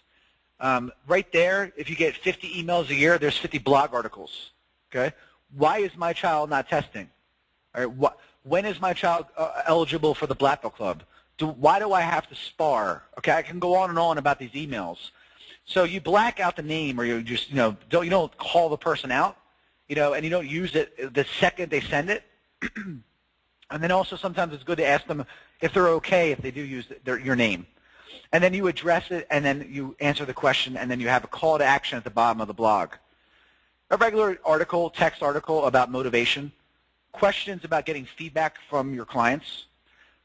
Right there, if you get 50 emails a year, there's 50 blog articles, okay? Why is my child not testing? All right, when is my child eligible for the Black Belt Club? Why do I have to spar? Okay, I can go on and on about these emails. So you black out the name, or you just you don't call the person out, and you don't use it the second they send it. And then also sometimes it's good to ask them if they're okay if they do use your name. And then you address it, and then you answer the question, and then you have a call to action at the bottom of the blog. A regular article, text article about motivation, questions about getting feedback from your clients,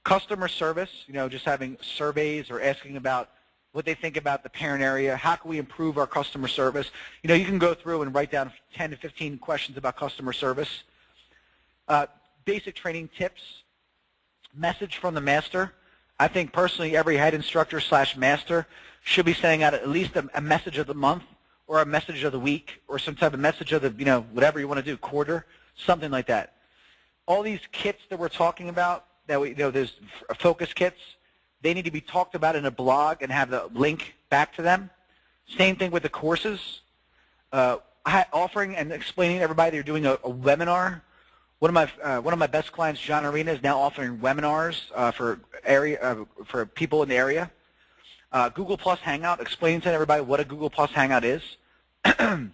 customer service, just having surveys or asking about what they think about the parent area, how can we improve our customer service. You can go through and write down 10 to 15 questions about customer service. Basic training tips, message from the master. I think personally every head instructor / master should be sending out at least a message of the month or a message of the week or some type of message of the, whatever you want to do, quarter, something like that. All these kits that we're talking about, that there's focus kits, they need to be talked about in a blog and have the link back to them. Same thing with the courses. Offering and explaining to everybody they're doing a webinar. One of my best clients, John Arena, is now offering webinars for people in the area. Google Plus Hangout, explaining to everybody what a Google Plus Hangout is, and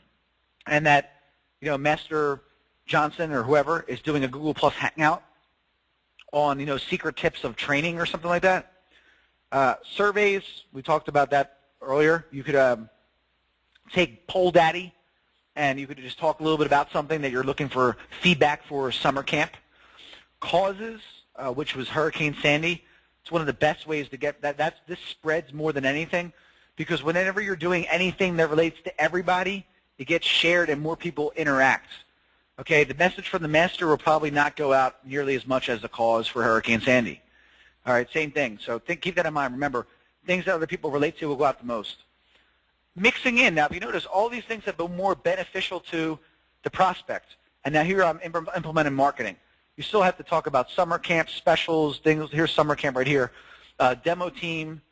that Master Johnson or whoever is doing a Google Plus Hangout on secret tips of training or something like that. Surveys, we talked about that earlier. You could take Poll Daddy, and you could just talk a little bit about something that you're looking for feedback for summer camp. Causes, which was Hurricane Sandy. It's one of the best ways to get that. This spreads more than anything, because whenever you're doing anything that relates to everybody, it gets shared and more people interact. Okay, the message from the master will probably not go out nearly as much as the cause for Hurricane Sandy. All right, same thing. So keep that in mind. Remember, things that other people relate to will go out the most. Mixing in. Now, if you notice, all these things have been more beneficial to the prospect. And now here I'm implementing marketing. You still have to talk about summer camp specials, things. Here's summer camp right here. Demo team,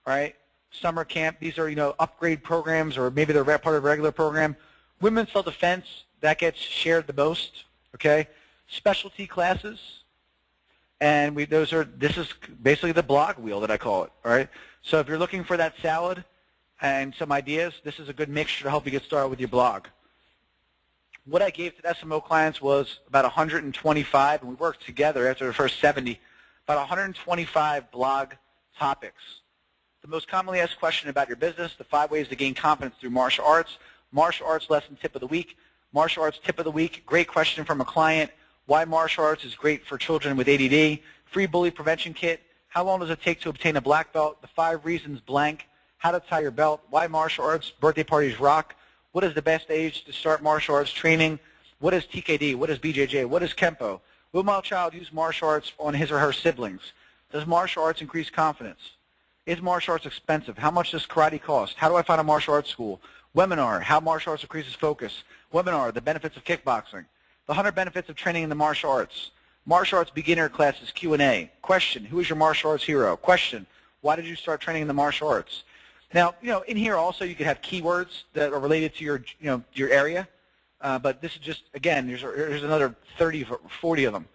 right? Summer camp. These are, upgrade programs, or maybe they're part of a regular program. Women's self-defense, that gets shared the most, okay? Specialty classes, and this is basically the blog wheel that I call it, all right? So if you're looking for that salad and some ideas, this is a good mixture to help you get started with your blog. What I gave to the SMO clients was about 125, and we worked together after the first 70, about 125 blog topics. The most commonly asked question about your business, the 5 ways to gain confidence through martial arts lesson tip of the week, martial arts tip of the week, great question from a client, why martial arts is great for children with ADD, free bully prevention kit, how long does it take to obtain a black belt, the 5 reasons blank, how to tie your belt, why martial arts, birthday parties rock, what is the best age to start martial arts training, what is TKD, what is BJJ, what is Kempo, will my child use martial arts on his or her siblings, does martial arts increase confidence, is martial arts expensive, how much does karate cost, how do I find a martial arts school, webinar, how martial arts increases focus, webinar, the benefits of kickboxing, the 100 benefits of training in the martial arts beginner classes Q&A, question, who is your martial arts hero, question, why did you start training in the martial arts? Now, in here also you could have keywords that are related to your area, but this is just, again, here's another 30 or 40 of them,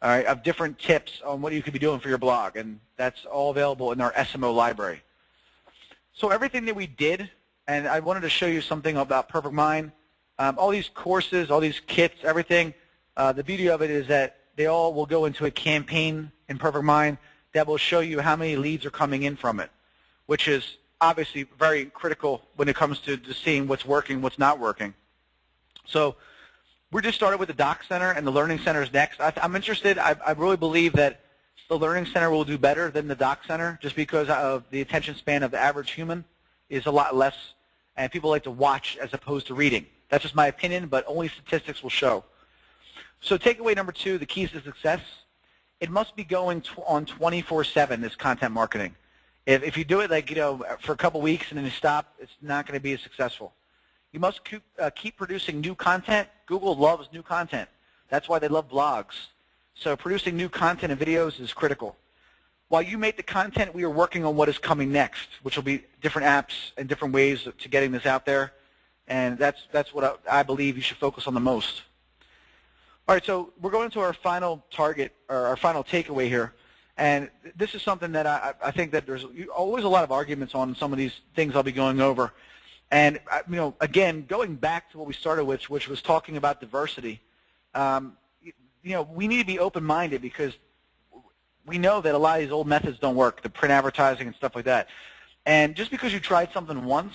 all right, of different tips on what you could be doing for your blog, and that's all available in our SMO library. So everything that we did, and I wanted to show you something about Perfect Mind, all these courses, all these kits, everything, the beauty of it is that they all will go into a campaign in Perfect Mind that will show you how many leads are coming in from it, which is obviously very critical when it comes to seeing what's working, what's not working. So we're just started with the Doc Center, and the Learning Center is next. I'm interested. I really believe that the Learning Center will do better than the Doc Center just because of the attention span of the average human is a lot less, and people like to watch as opposed to reading. That's just my opinion, but only statistics will show. So takeaway number 2, the keys to success. It must be going on 24/7, this content marketing. If you do it for a couple weeks and then you stop, it's not going to be as successful. You must keep producing new content. Google loves new content. That's why they love blogs. So producing new content and videos is critical. While you make the content, we are working on what is coming next, which will be different apps and different ways to getting this out there. And that's what I believe you should focus on the most. All right, so we're going to our final target, or our final takeaway here. And this is something that I think that there's always a lot of arguments on some of these things I'll be going over. And, again, going back to what we started with, which was talking about diversity, we need to be open-minded because we know that a lot of these old methods don't work, the print advertising and stuff like that. And just because you tried something once,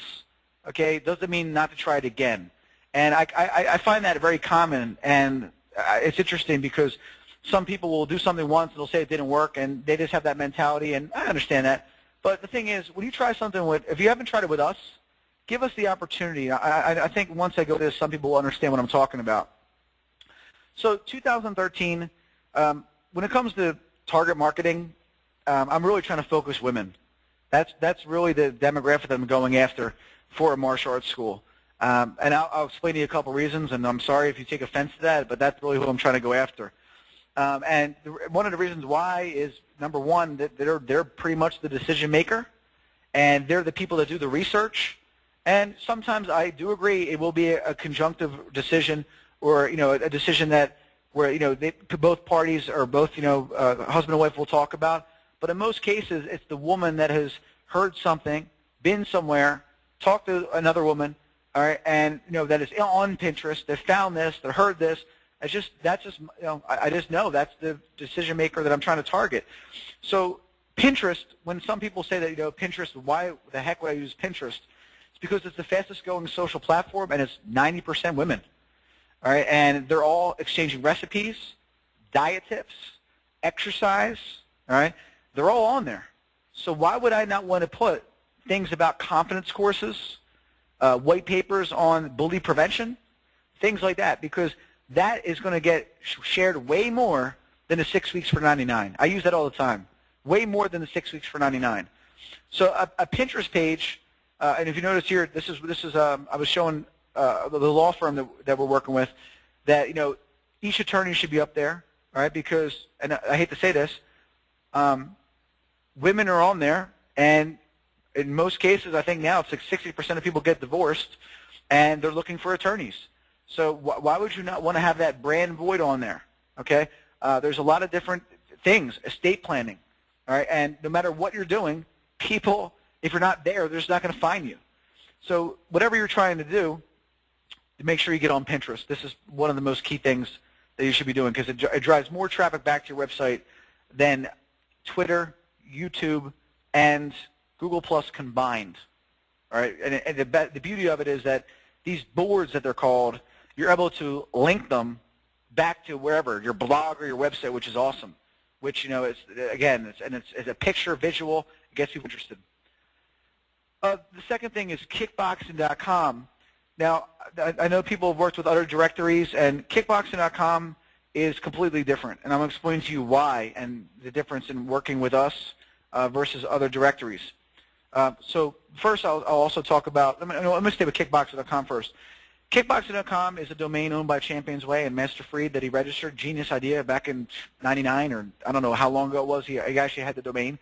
okay, doesn't mean not to try it again. And I find that very common, and it's interesting because some people will do something once and they'll say it didn't work, and they just have that mentality, and I understand that. But the thing is, when you try something if you haven't tried it with us, give us the opportunity. I think once I go to this, some people will understand what I'm talking about. So 2013, when it comes to target marketing, I'm really trying to focus women. That's really the demographic that I'm going after for a martial arts school. And I'll explain to you a couple reasons, and I'm sorry if you take offense to that, but that's really who I'm trying to go after. And one of the reasons why is, number one, that they're pretty much the decision maker, and they're the people that do the research. And sometimes I do agree it will be a conjunctive decision, or a decision where both parties or both husband and wife will talk about. But in most cases, it's the woman that has heard something, been somewhere, talked to another woman, all right, and that is on Pinterest. They found this, they heard this. I just know that's the decision maker that I'm trying to target. So Pinterest, when some people say that Pinterest, why the heck would I use Pinterest? It's because it's the fastest growing social platform, and it's 90% women. All right, and they're all exchanging recipes, diet tips, exercise. All right, they're all on there. So why would I not want to put things about confidence courses, white papers on bully prevention, things like that? Because that is going to get shared way more than the 6 weeks for $99. I use that all the time. Way more than the 6 weeks for $99. So a Pinterest page, and if you notice here, this is I was showing the law firm that we're working with that each attorney should be up there, all right? Because, and I hate to say this, women are on there, and in most cases, I think now it's like 60% of people get divorced, and they're looking for attorneys. So why would you not want to have that brand void on there? Okay, there's a lot of different things, estate planning, all right, and no matter what you're doing, people, if you're not there, they're just not going to find you. So whatever you're trying to do, make sure you get on Pinterest. This is one of the most key things that you should be doing because it drives more traffic back to your website than Twitter, YouTube, and Google Plus combined. All right, and the beauty of it is that these boards that they're called, you're able to link them back to wherever, your blog or your website, which is awesome. Which, you know, it's a picture, visual, it gets people interested. The second thing is kickboxing.com. Now, I know people have worked with other directories, and kickboxing.com is completely different, and I'm going to explain to you why and the difference in working with us versus other directories. So first, I'll also talk about, let me stay with kickboxing.com first. Kickboxing.com is a domain owned by Champions Way and Master Freed that he registered. Genius idea back in '99, or I don't know how long ago it was. He actually had the domain.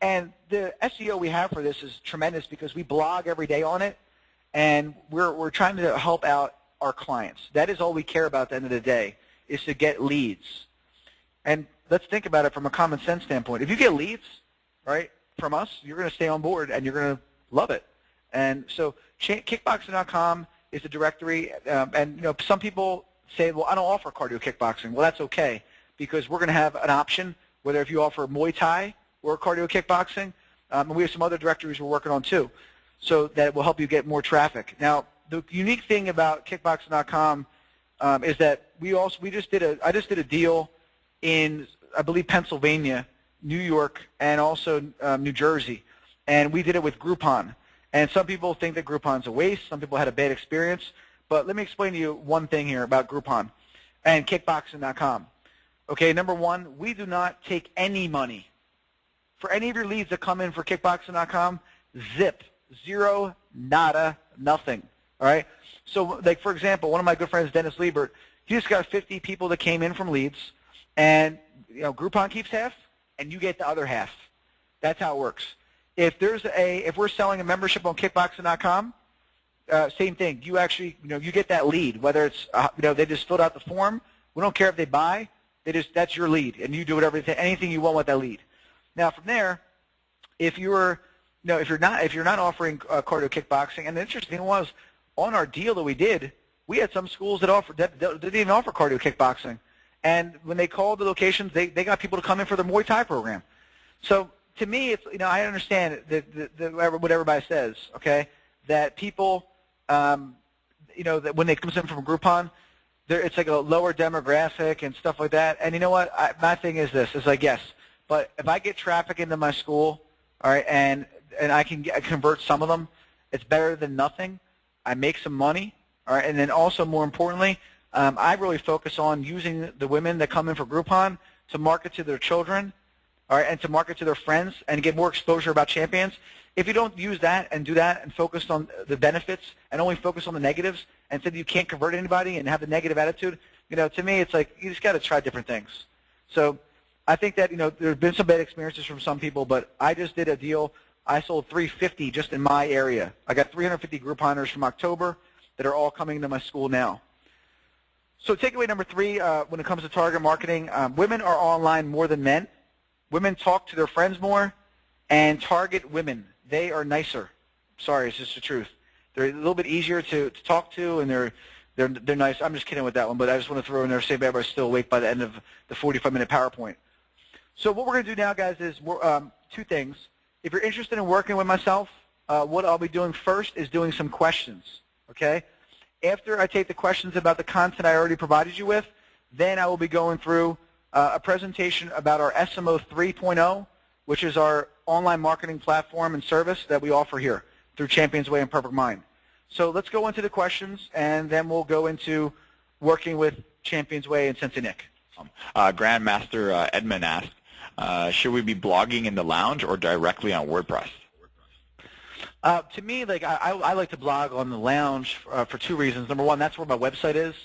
And the SEO we have for this is tremendous because we blog every day on it, and we're trying to help out our clients. That is all we care about at the end of the day, is to get leads. And let's think about it from a common sense standpoint. If you get leads, right, from us, you're going to stay on board and you're going to love it. And so kickboxing.com is a directory, and you know, some people say, well, I don't offer cardio kickboxing. Well, that's okay, because we're going to have an option, whether if you offer Muay Thai or cardio kickboxing, and we have some other directories we're working on too, so that it will help you get more traffic. Now, the unique thing about kickboxing.com is that I just did a deal in, I believe, Pennsylvania, New York, and also New Jersey, and we did it with Groupon. And some people think that Groupon's a waste. Some people had a bad experience. But let me explain to you one thing here about Groupon and kickboxing.com. Okay, number one, we do not take any money. For any of your leads that come in for kickboxing.com, zip, zero, nada, nothing. All right? So, like, for example, one of my good friends, Dennis Liebert, he just got 50 people that came in from leads, and you know, Groupon keeps half, and you get the other half. That's how it works. If we're selling a membership on kickboxing.com, same thing. You actually, you know, you get that lead. Whether it's, you know, they just filled out the form. We don't care if they buy. That's your lead, and you do anything you want with that lead. Now from there, if you're not offering cardio kickboxing, and the interesting thing was, on our deal that we did, we had some schools that didn't even offer cardio kickboxing, and when they called the locations, they got people to come in for their Muay Thai program. So to me, it's, you know, I understand what everybody says, okay, that people, you know, that when they come in from Groupon, it's like a lower demographic and stuff like that. And you know what? My thing is this: it's like, yes, but if I get traffic into my school, all right, and I can convert some of them, it's better than nothing. I make some money, all right, and then also more importantly, I really focus on using the women that come in for Groupon to market to their children. All right, and to market to their friends and get more exposure about champions. If you don't use that and do that and focus on the benefits and only focus on the negatives and said you can't convert anybody and have the negative attitude, you know, to me it's like you just got to try different things. So I think that, you know, there have been some bad experiences from some people, but I just did a deal. I sold 350 just in my area. I got 350 Grouponers from October that are all coming to my school now. So takeaway number 3, when it comes to target marketing, women are online more than men. Women talk to their friends more, and target women. They are nicer. Sorry, it's just the truth. They're a little bit easier to talk to, and they're nice. I'm just kidding with that one, but I just want to throw in there, save everybody's still awake by the end of the 45-minute PowerPoint. So what we're going to do now, guys, is two things. If you're interested in working with myself, what I'll be doing first is doing some questions, okay? After I take the questions about the content I already provided you with, then I will be going through a presentation about our SMO 3.0, which is our online marketing platform and service that we offer here through Champions Way and Perfect Mind. So let's go into the questions, and then we'll go into working with Champions Way and Sensei Nick. Grandmaster Edmund asked, should we be blogging in the lounge or directly on WordPress? To me, like I like to blog on the lounge for 2 reasons. Number one, that's where my website is.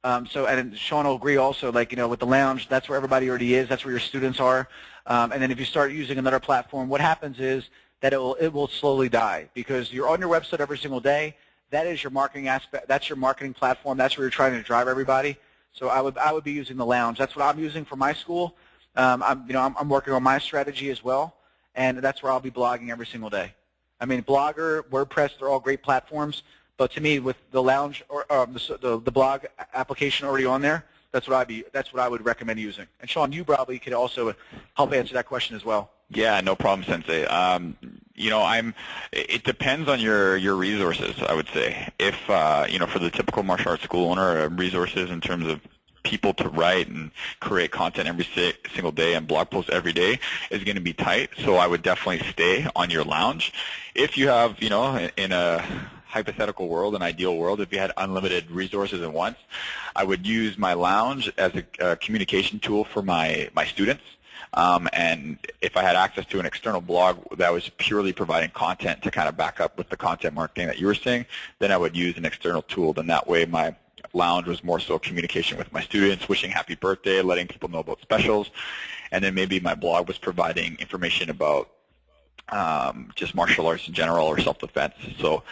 And Sean will agree also, like, you know, with the lounge, that's where everybody already is. That's where your students are. And then if you start using another platform, what happens is that it will slowly die because you're on your website every single day, that is your marketing aspect. That's your marketing platform. That's where you're trying to drive everybody. So I would be using the lounge. That's what I'm using for my school. I'm working on my strategy as well, and that's where I'll be blogging every single day. I mean, Blogger, WordPress, they're all great platforms, but to me, with the lounge or the blog application already on there, that's what I would recommend using. And Sean, you probably could also help answer that question as well. Yeah, no problem, Sensei. It depends on your resources, I would say. If, for the typical martial arts school owner, resources in terms of people to write and create content every single day and blog posts every day is going to be tight. So I would definitely stay on your lounge. If you have, in a hypothetical world, an ideal world, if you had unlimited resources at once, I would use my lounge as a communication tool for my students. And if I had access to an external blog that was purely providing content to kind of back up with the content marketing that you were saying, then I would use an external tool. Then that way my lounge was more so communication with my students, wishing happy birthday, letting people know about specials. And then maybe my blog was providing information about just martial arts in general or self-defense. So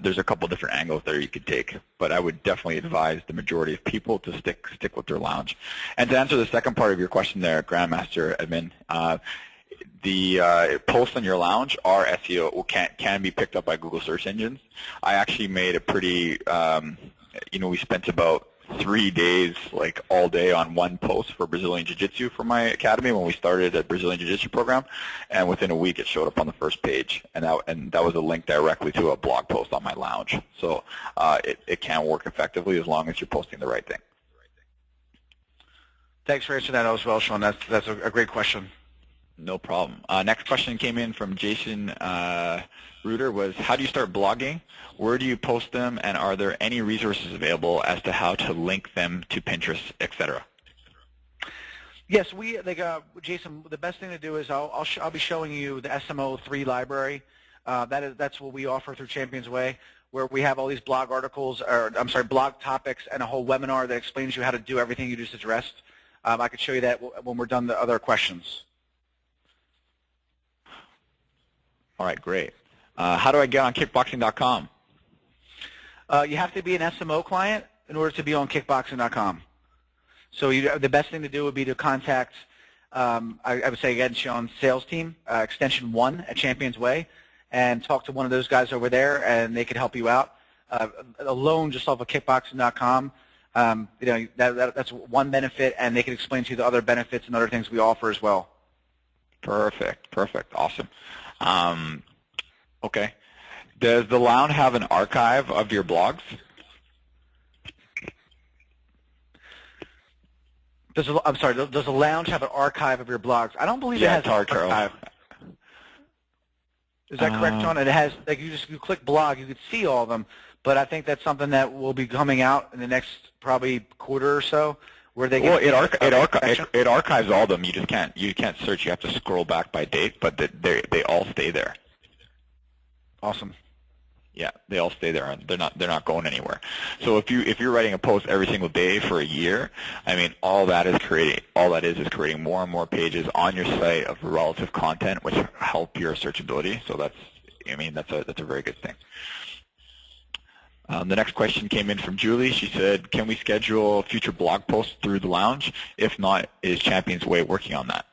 there's a couple different angles there you could take, but I would definitely advise the majority of people to stick with their lounge. And to answer the second part of your question there, Grandmaster Edmund, the posts on your lounge are SEO, can be picked up by Google search engines. I actually made a pretty, we spent about 3 days, like all day, on one post for Brazilian Jiu-Jitsu for my academy when we started a Brazilian Jiu-Jitsu program, and within a week it showed up on the first page, and that was a link directly to a blog post on my lounge. So it can work effectively as long as you're posting the right thing. Thanks for answering that as well, Sean. That's a great question. No problem. Next question came in from Jason Reuter was, how do you start blogging? Where do you post them? And are there any resources available as to how to link them to Pinterest, etc.? Yes, Jason, the best thing to do is I'll be showing you the SMO3 library. That's what we offer through Champions Way, where we have all these blog blog topics and a whole webinar that explains you how to do everything you just addressed. I could show you that when we're done the other questions. All right, great. How do I get on kickboxing.com? You have to be an SMO client in order to be on kickboxing.com. So the best thing to do would be to contact, I would say again, Sean's sales team, extension 1 at Champions Way, and talk to one of those guys over there, and they could help you out. Alone, just off of kickboxing.com, that's one benefit, and they can explain to you the other benefits and other things we offer as well. Perfect, awesome. Okay. Does the lounge have an archive of your blogs? Does the lounge have an archive of your blogs? I don't believe it has an archive. Is that correct, John? It has, you click blog, you could see all of them, but I think that's something that will be coming out in the next probably quarter or so, where they get it archives all of them. You just can't search. You have to scroll back by date, but they all stay there. Awesome. Yeah, they all stay there. They're not going anywhere. So if you're writing a post every single day for a year, I mean, all that is creating more and more pages on your site of relative content, which help your searchability. So that's a very good thing. The next question came in from Julie. She said, "Can we schedule future blog posts through the lounge? If not, is Champions Way working on that?"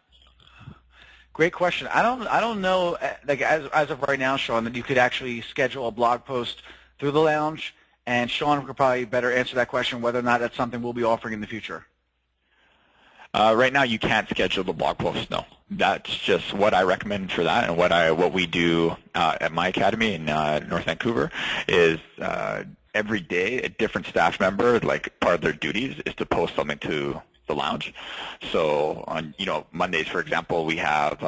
Great question. I don't know, like as of right now, Sean, that you could actually schedule a blog post through the lounge, and Sean could probably better answer that question, whether or not that's something we'll be offering in the future. Right now, you can't schedule the blog post. No, that's just what I recommend for that, and what we do at my academy in North Vancouver is every day a different staff member, like part of their duties, is to post something to the lounge. So on Mondays, for example, we have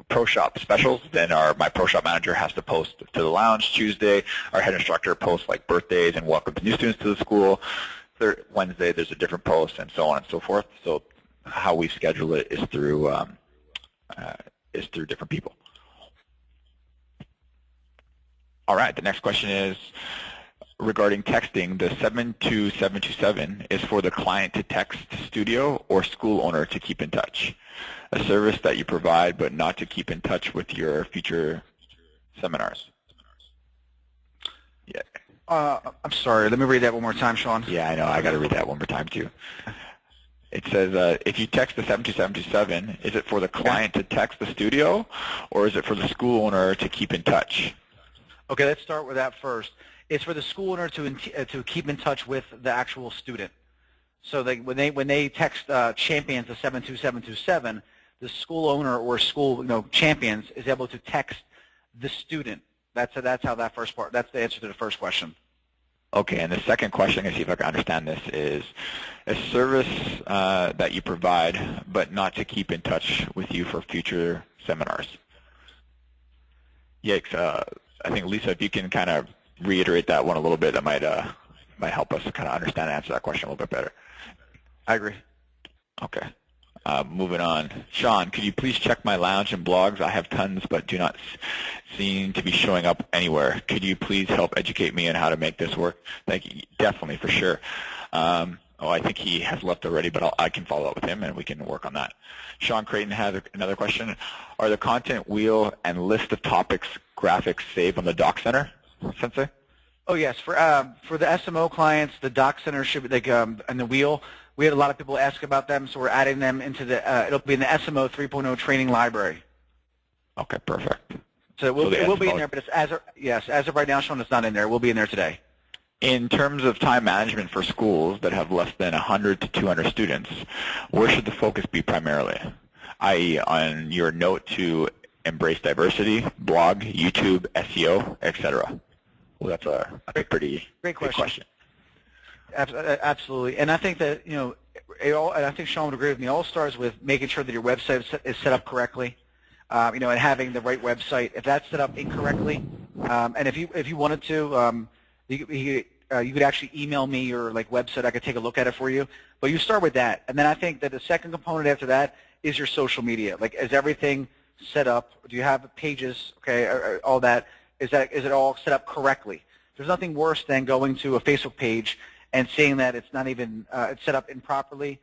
pro shop specials. Then my pro shop manager has to post to the lounge. Tuesday, our head instructor posts like birthdays and welcomes new students to the school. Wednesday, there's a different post, and so on and so forth. So how we schedule it is through different people. All right, the next question is regarding texting. The 72727 is for the client to text studio or school owner to keep in touch, a service that you provide but not to keep in touch with your future seminars. Yeah. I'm sorry. Let me read that one more time, Sean. Yeah, I know. I got to read that one more time too. It says, if you text the 72727, is it for the client to text the studio, or is it for the school owner to keep in touch? Okay, let's start with that first. It's for the school owner to keep in touch with the actual student. So when they text champions to 72727, the school owner or school champions is able to text the student. That's how that first part. That's the answer to the first question. Okay, and the second question, to see if I can understand this, is a service that you provide, but not to keep in touch with you for future seminars. Yikes! I think Lisa, if you can kind of reiterate that one a little bit, that might help us kind of understand and answer that question a little bit better. I agree. Okay. Moving on. Sean, could you please check my lounge and blogs? I have tons, but do not seem to be showing up anywhere. Could you please help educate me on how to make this work? Thank you. Definitely, for sure. I think he has left already, but I can follow up with him, and we can work on that. Sean Creighton has another question. Are the content wheel and list of topics graphics saved on the Doc Center, Sensei? Oh, yes. For the SMO clients, the Doc Center should be like and the wheel. We had a lot of people ask about them, so we're adding them into the. It'll be in the SMO 3.0 training library. Okay, perfect. So it will be in there, but it's as of right now, Sean, it's not in there. It will be in there today. In terms of time management for schools that have less than 100 to 200 students, where should the focus be primarily? I.e., on your note to embrace diversity, blog, YouTube, SEO, etc. Well, that's a pretty great big question. Absolutely, and I think that and I think Sean would agree with me. It all starts with making sure that your website is set up correctly, and having the right website. If that's set up incorrectly, and if you wanted to, you could actually email me your website. I could take a look at it for you. But you start with that, and then I think that the second component after that is your social media. Is everything set up? Do you have pages? Okay, or all that. Is it all set up correctly? There's nothing worse than going to a Facebook page and seeing that it's not even it's set up improperly,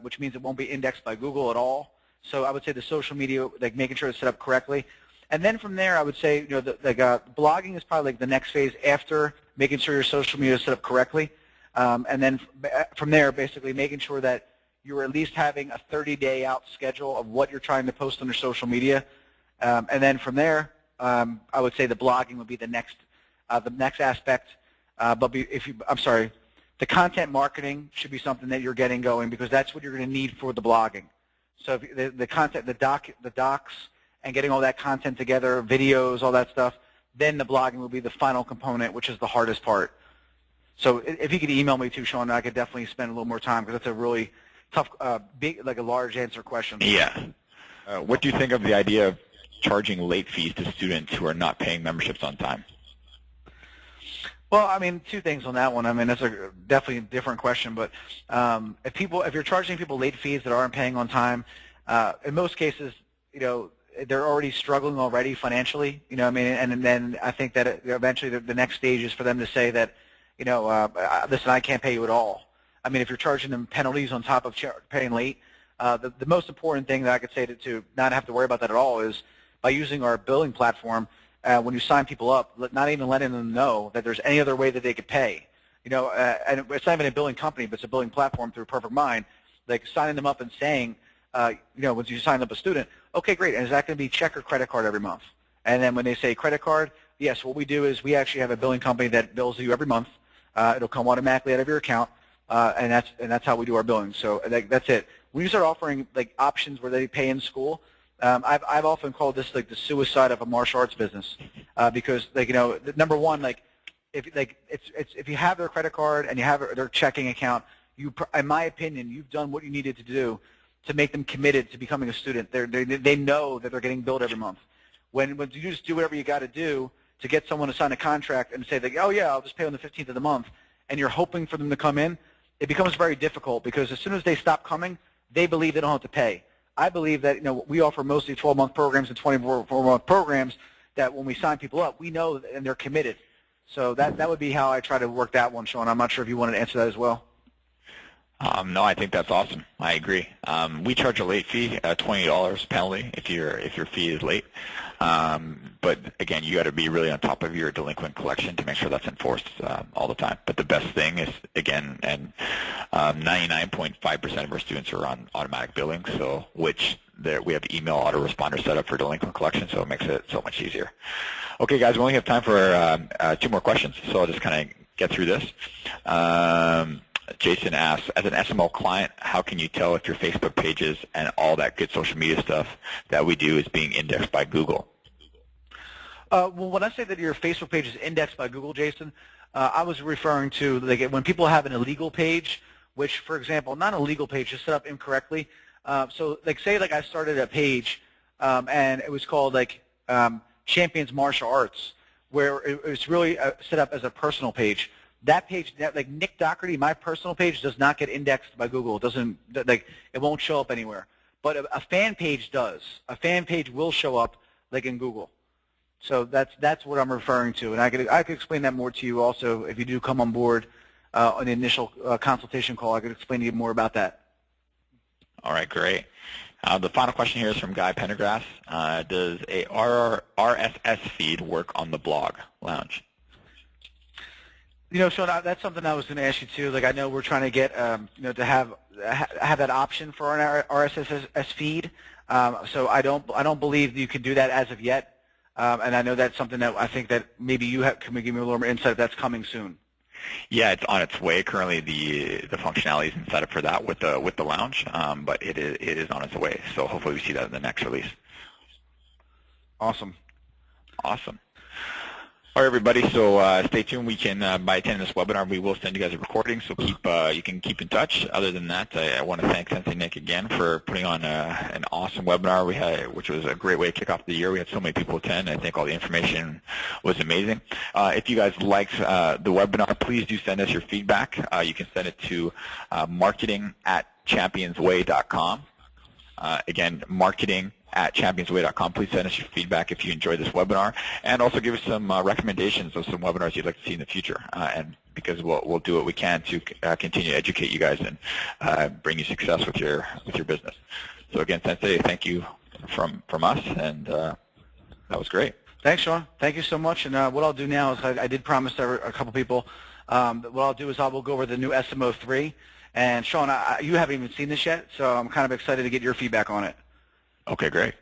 which means it won't be indexed by Google at all. So I would say the social media, making sure it's set up correctly, and then from there, I would say blogging is probably the next phase after making sure your social media is set up correctly, and then from there, basically making sure that you're at least having a 30-day out schedule of what you're trying to post on your social media, and then from there, I would say the blogging would be the next aspect. The content marketing should be something that you're getting going because that's what you're going to need for the blogging. So if the content, the docs, and getting all that content together, videos, all that stuff, then the blogging will be the final component, which is the hardest part. So if you could email me too, Sean, I could definitely spend a little more time because that's a really tough, big, a large answer question. Yeah. What do you think of the idea of charging late fees to students who are not paying memberships on time? Well, I mean, two things on that one. I mean, that's definitely a different question. But if you're charging people late fees that aren't paying on time, in most cases, they're already struggling already financially. I mean, and then I think that eventually the next stage is for them to say that, listen, I can't pay you at all. I mean, if you're charging them penalties on top of paying late, the most important thing that I could say to not have to worry about that at all is by using our billing platform. When you sign people up, not even letting them know that there's any other way that they could pay. And it's not even a billing company, but it's a billing platform through Perfect Mind. Signing them up and saying, once you sign up a student, okay, great, and is that going to be check or credit card every month? And then when they say credit card, yes, what we do is we actually have a billing company that bills you every month. It'll come automatically out of your account, and that's how we do our billing. So that's it. When you start offering options where they pay in school, I've often called this the suicide of a martial arts business because number one, if you have their credit card and you have their checking account, in my opinion, you've done what you needed to do to make them committed to becoming a student. They know that they're getting billed every month. When you just do whatever you got to do to get someone to sign a contract and say oh yeah, I'll just pay on the 15th of the month, and you're hoping for them to come in, it becomes very difficult because as soon as they stop coming, they believe they don't have to pay. I believe that we offer mostly 12-month programs and 24-month programs that when we sign people up, we know and they're committed. So that would be how I try to work that one, Sean. I'm not sure if you wanted to answer that as well. No, I think that's awesome. I agree. We charge a late fee, $20 penalty if your fee is late. but again, you got to be really on top of your delinquent collection to make sure that's enforced all the time. But the best thing is, again, and 99.5% of our students are on automatic billing, so we have email autoresponder set up for delinquent collection, so it makes it so much easier. Okay, guys, we only have time for 2 more questions, so I'll just kind of get through this. Jason asks, as an SMO client, how can you tell if your Facebook pages and all that good social media stuff that we do is being indexed by Google? Well, when I say that your Facebook page is indexed by Google, Jason, I was referring to like when people have an illegal page, which, for example, not an illegal page, just set up incorrectly. So, like, say, like I started a page, and it was called like Champions Martial Arts, where it was really set up as a personal page. That page, like Nick Doherty, my personal page, does not get indexed by Google. It doesn't, like, it won't show up anywhere. But a fan page does. A fan page will show up, like in Google. So that's what I'm referring to, and I could explain that more to you also if you do come on board on the initial consultation call. I could explain to you more about that. All right, great. The final question here is from Guy Pendergrass. Does a RSS feed work on the blog lounge? You know, Sean, that's something I was going to ask you too. Like, I know we're trying to get, you know, to have that option for an RSS feed. So I don't believe you can do that as of yet. And I know that's something that I think that maybe can give me a little more insight if that's coming soon. Yeah, it's on its way. Currently, the functionality isn't set up for that with the lounge, but it is on its way. So hopefully we see that in the next release. Awesome. Awesome. All right, everybody. So stay tuned. We can by attending this webinar, we will send you guys a recording. So you can keep in touch. Other than that, I want to thank Sensei Nick again for putting on an awesome webinar. Which was a great way to kick off the year. We had so many people attend. I think all the information was amazing. If you guys liked the webinar, please do send us your feedback. You can send it to marketing@championsway.com. Again, marketing@championsway.com. Please send us your feedback if you enjoyed this webinar, and also give us some recommendations of some webinars you'd like to see in the future. And because we'll do what we can to continue to educate you guys and bring you success with your business. So again, Sensei, thank you from us, and that was great. Thanks, Sean. Thank you so much. And what I'll do now is I did promise a couple people. What I'll do is I will go over the new SMO 3. And Sean, you haven't even seen this yet, so I'm kind of excited to get your feedback on it. Okay, great.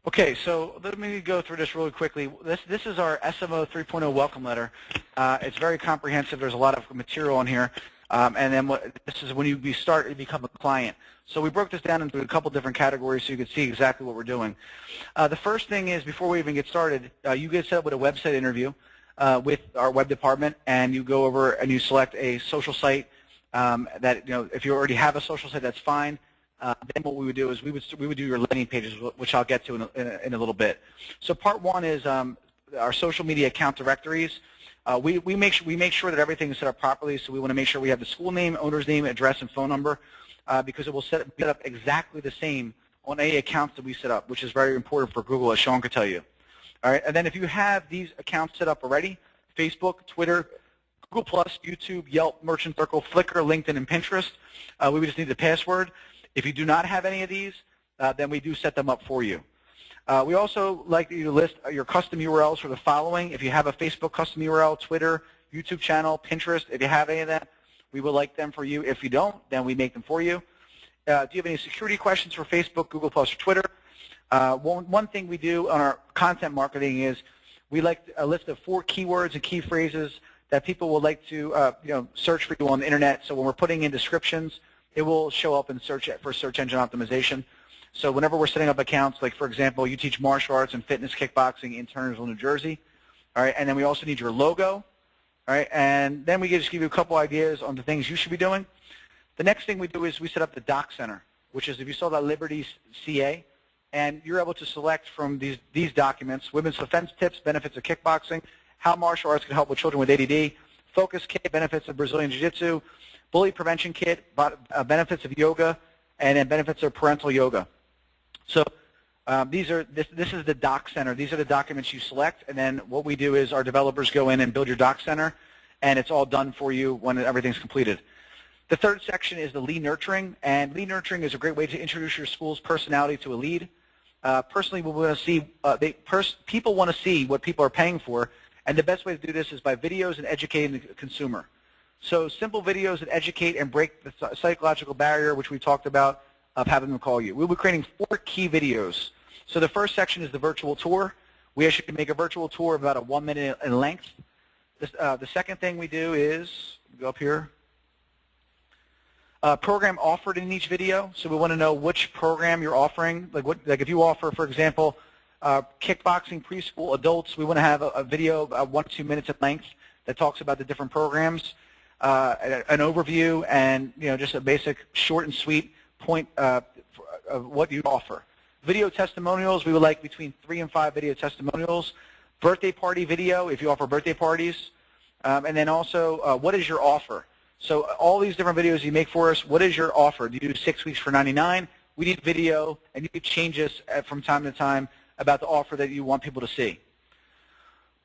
Okay, so let me go through this really quickly. This is our SMO 3.0 welcome letter. It's very comprehensive. There's a lot of material on here. And then this is when you start to become a client. So we broke this down into a couple different categories so you can see exactly what we're doing. The first thing is, before we even get started, you get set up with a website interview with our web department, and you go over and you select a social site that, you know, if you already have a social site, that's fine. Then what we would do is we would do your landing pages, which I'll get to in a little bit. So part one is our social media account directories. We make sure that everything is set up properly, so we want to make sure we have the school name, owner's name, address, and phone number, because it will set up exactly the same on any accounts that we set up, which is very important for Google, as Sean could tell you. All right, and then if you have these accounts set up already, Facebook, Twitter, Google+, YouTube, Yelp, Merchant Circle, Flickr, LinkedIn, and Pinterest, we would just need the password. If you do not have any of these, then we do set them up for you. We also like you to list your custom URLs for the following. If you have a Facebook custom URL, Twitter, YouTube channel, Pinterest, if you have any of that, we would like them for you. If you don't, then we make them for you. Do you have any security questions for Facebook, Google+, or Twitter? One thing we do on our content marketing is we like a list of 4 keywords and key phrases that people would like to search for you on the internet. So when we're putting in descriptions, it will show up in search engine optimization. So whenever we're setting up accounts, like for example, you teach martial arts and fitness kickboxing in Turnersville, New Jersey, all right, and then we also need your logo, all right, and then we can just give you a couple ideas on the things you should be doing. The next thing we do is we set up the Doc Center, which is, if you saw that Liberty CA, and you're able to select from these documents: women's defense tips, benefits of kickboxing, how martial arts can help with children with ADD, focus kit, benefits of Brazilian Jiu-Jitsu, bully prevention kit, benefits of yoga, and then benefits of parental yoga. So this is the Doc Center. These are the documents you select, and then what we do is our developers go in and build your Doc Center, and it's all done for you when everything's completed. The third section is the lead nurturing, and lead nurturing is a great way to introduce your school's personality to a lead. Personally, we want to see people want to see what people are paying for, and the best way to do this is by videos and educating the consumer. So simple videos that educate and break the psychological barrier, which we talked about, of having them call you. We'll be creating 4 key videos. So the first section is the virtual tour. We actually make a virtual tour of about 1 minute in length. The second thing we do is, go up here, program offered in each video. So we want to know which program you're offering. Like if you offer, for example, kickboxing preschool adults, we want to have a video of 1 to 2 minutes in length that talks about the different programs, an overview, and just a basic short and sweet point of what you offer. Video testimonials, we would like between 3 and 5 video testimonials. Birthday party video, if you offer birthday parties. And then also, what is your offer? So all these different videos you make for us, what is your offer? Do you do 6 weeks for $99? We need video, and you can change this from time to time about the offer that you want people to see.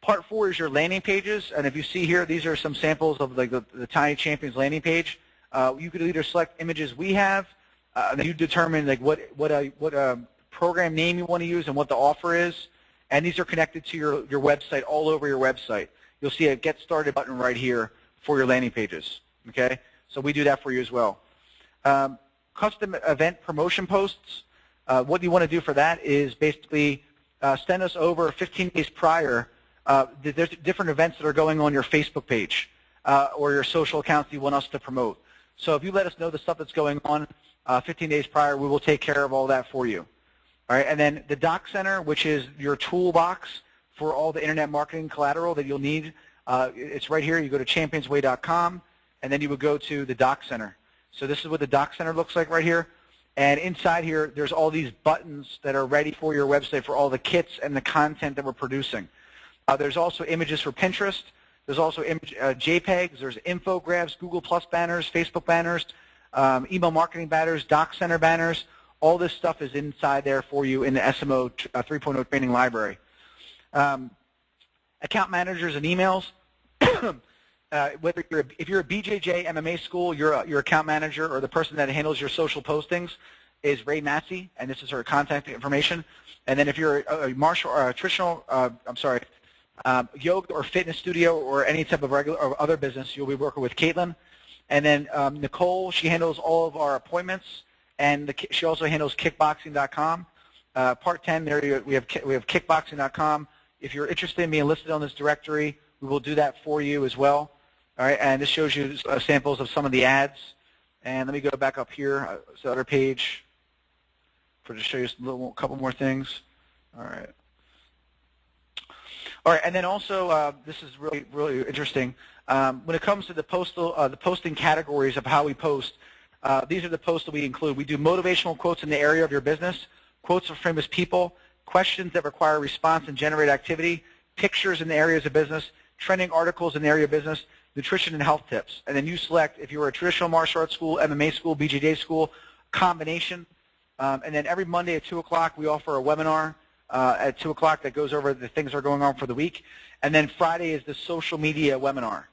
Part 4 is your landing pages, and if you see here, these are some samples of like the Tiny Champions landing page. You could either select images we have, then you determine like what program name you want to use and what the offer is, and these are connected to your website, all over your website. You'll see a Get Started button right here for your landing pages. Okay, so we do that for you as well. Custom event promotion posts. What you want to do for that is basically send us over 15 days prior. There's different events that are going on your Facebook page or your social accounts you want us to promote. So if you let us know the stuff that's going on 15 days prior, we will take care of all that for you. All right, and then the Doc Center, which is your toolbox for all the internet marketing collateral that you'll need. It's right here. You go to championsway.com, and then you would go to the Doc Center. So this is what the Doc Center looks like right here. And inside here, there's all these buttons that are ready for your website for all the kits and the content that we're producing. There's also images for Pinterest. There's also JPEGs. There's infographics, Google Plus banners, Facebook banners, email marketing banners, Doc Center banners. All this stuff is inside there for you in the SMO 3.0 training library. Account managers and emails. If you're a BJJ MMA school, your account manager or the person that handles your social postings is Ray Massey, and this is her contact information. And then if you're a martial or a traditional, yoga or fitness studio or any type of regular or other business, you'll be working with Caitlin. And then Nicole, she handles all of our appointments, and she also handles kickboxing.com. Part 10, there we have kickboxing.com. If you're interested in being listed on this directory, we will do that for you as well. All right, and this shows you samples of some of the ads. And let me go back up here, it's the other page, to show you a couple more things. All right. All right, and then also this is really, really interesting. When it comes to the posting categories of how we post, these are the posts that we include. We do motivational quotes in the area of your business, quotes from famous people, questions that require response and generate activity, pictures in the areas of business, trending articles in the area of business, nutrition and health tips. And then you select if you're a traditional martial arts school, MMA school, BJJ school, combination. And then every Monday at 2 o'clock we offer a webinar at 2 o'clock that goes over the things that are going on for the week. And then Friday is the social media webinar.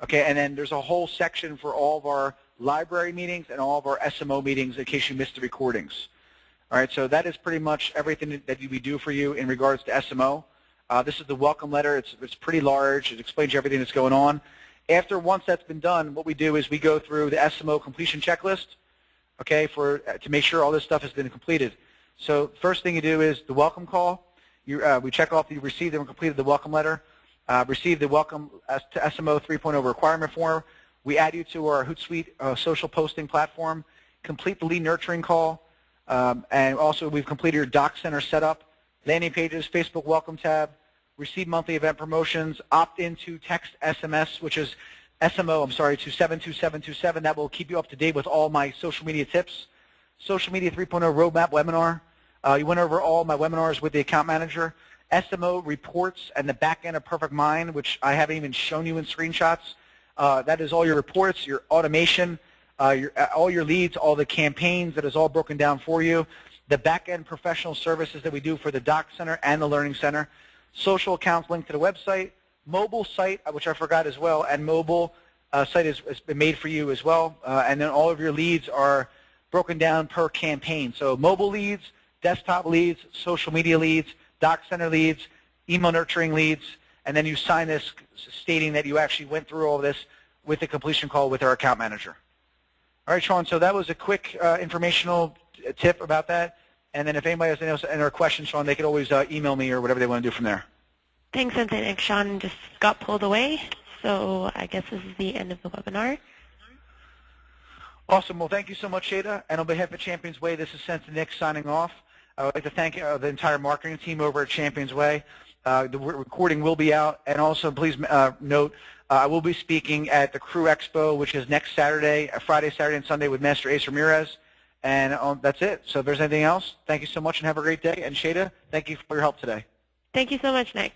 Okay, and then there's a whole section for all of our library meetings and all of our SMO meetings in case you missed the recordings. All right, so that is pretty much everything that we do for you in regards to SMO. This is the welcome letter. It's pretty large. It explains everything that's going on. Once that's been done, what we do is we go through the SMO completion checklist, okay, to make sure all this stuff has been completed. So first thing you do is the welcome call. We check off that you received and completed the welcome letter, received the welcome to SMO 3.0 requirement form. We add you to our Hootsuite social posting platform, complete the lead nurturing call, and also we've completed your Doc Center setup, landing pages, Facebook welcome tab, receive monthly event promotions, opt into text SMS, which is SMO, to 72727. That will keep you up to date with all my social media tips. Social Media 3.0 Roadmap webinar. You went over all my webinars with the account manager. SMO reports and the back end of Perfect Mind, which I haven't even shown you in screenshots. That is all your reports, your automation, all your leads, all the campaigns. That is all broken down for you. The back end professional services that we do for the Doc Center and the Learning Center. Social accounts linked to the website. Mobile site, which I forgot as well, and mobile site has been made for you as well, and then all of your leads are broken down per campaign. So mobile leads, desktop leads, social media leads, doc center leads, email nurturing leads, and then you sign this stating that you actually went through all this with the completion call with our account manager. All right, Sean, so that was a quick informational tip about that. And then if anybody has any other questions, Sean, they could always email me or whatever they want to do from there. Thanks, and thanks. Sean just got pulled away, so I guess this is the end of the webinar. Awesome. Well, thank you so much, Shada. And on behalf of Champions Way, this is Sensei Nick signing off. I would like to thank the entire marketing team over at Champions Way. The recording will be out. And also, please note, I will be speaking at the Crew Expo, which is next Saturday, Friday, Saturday, and Sunday with Master Ace Ramirez. And that's it. So if there's anything else, thank you so much and have a great day. And Shada, thank you for your help today. Thank you so much, Nick.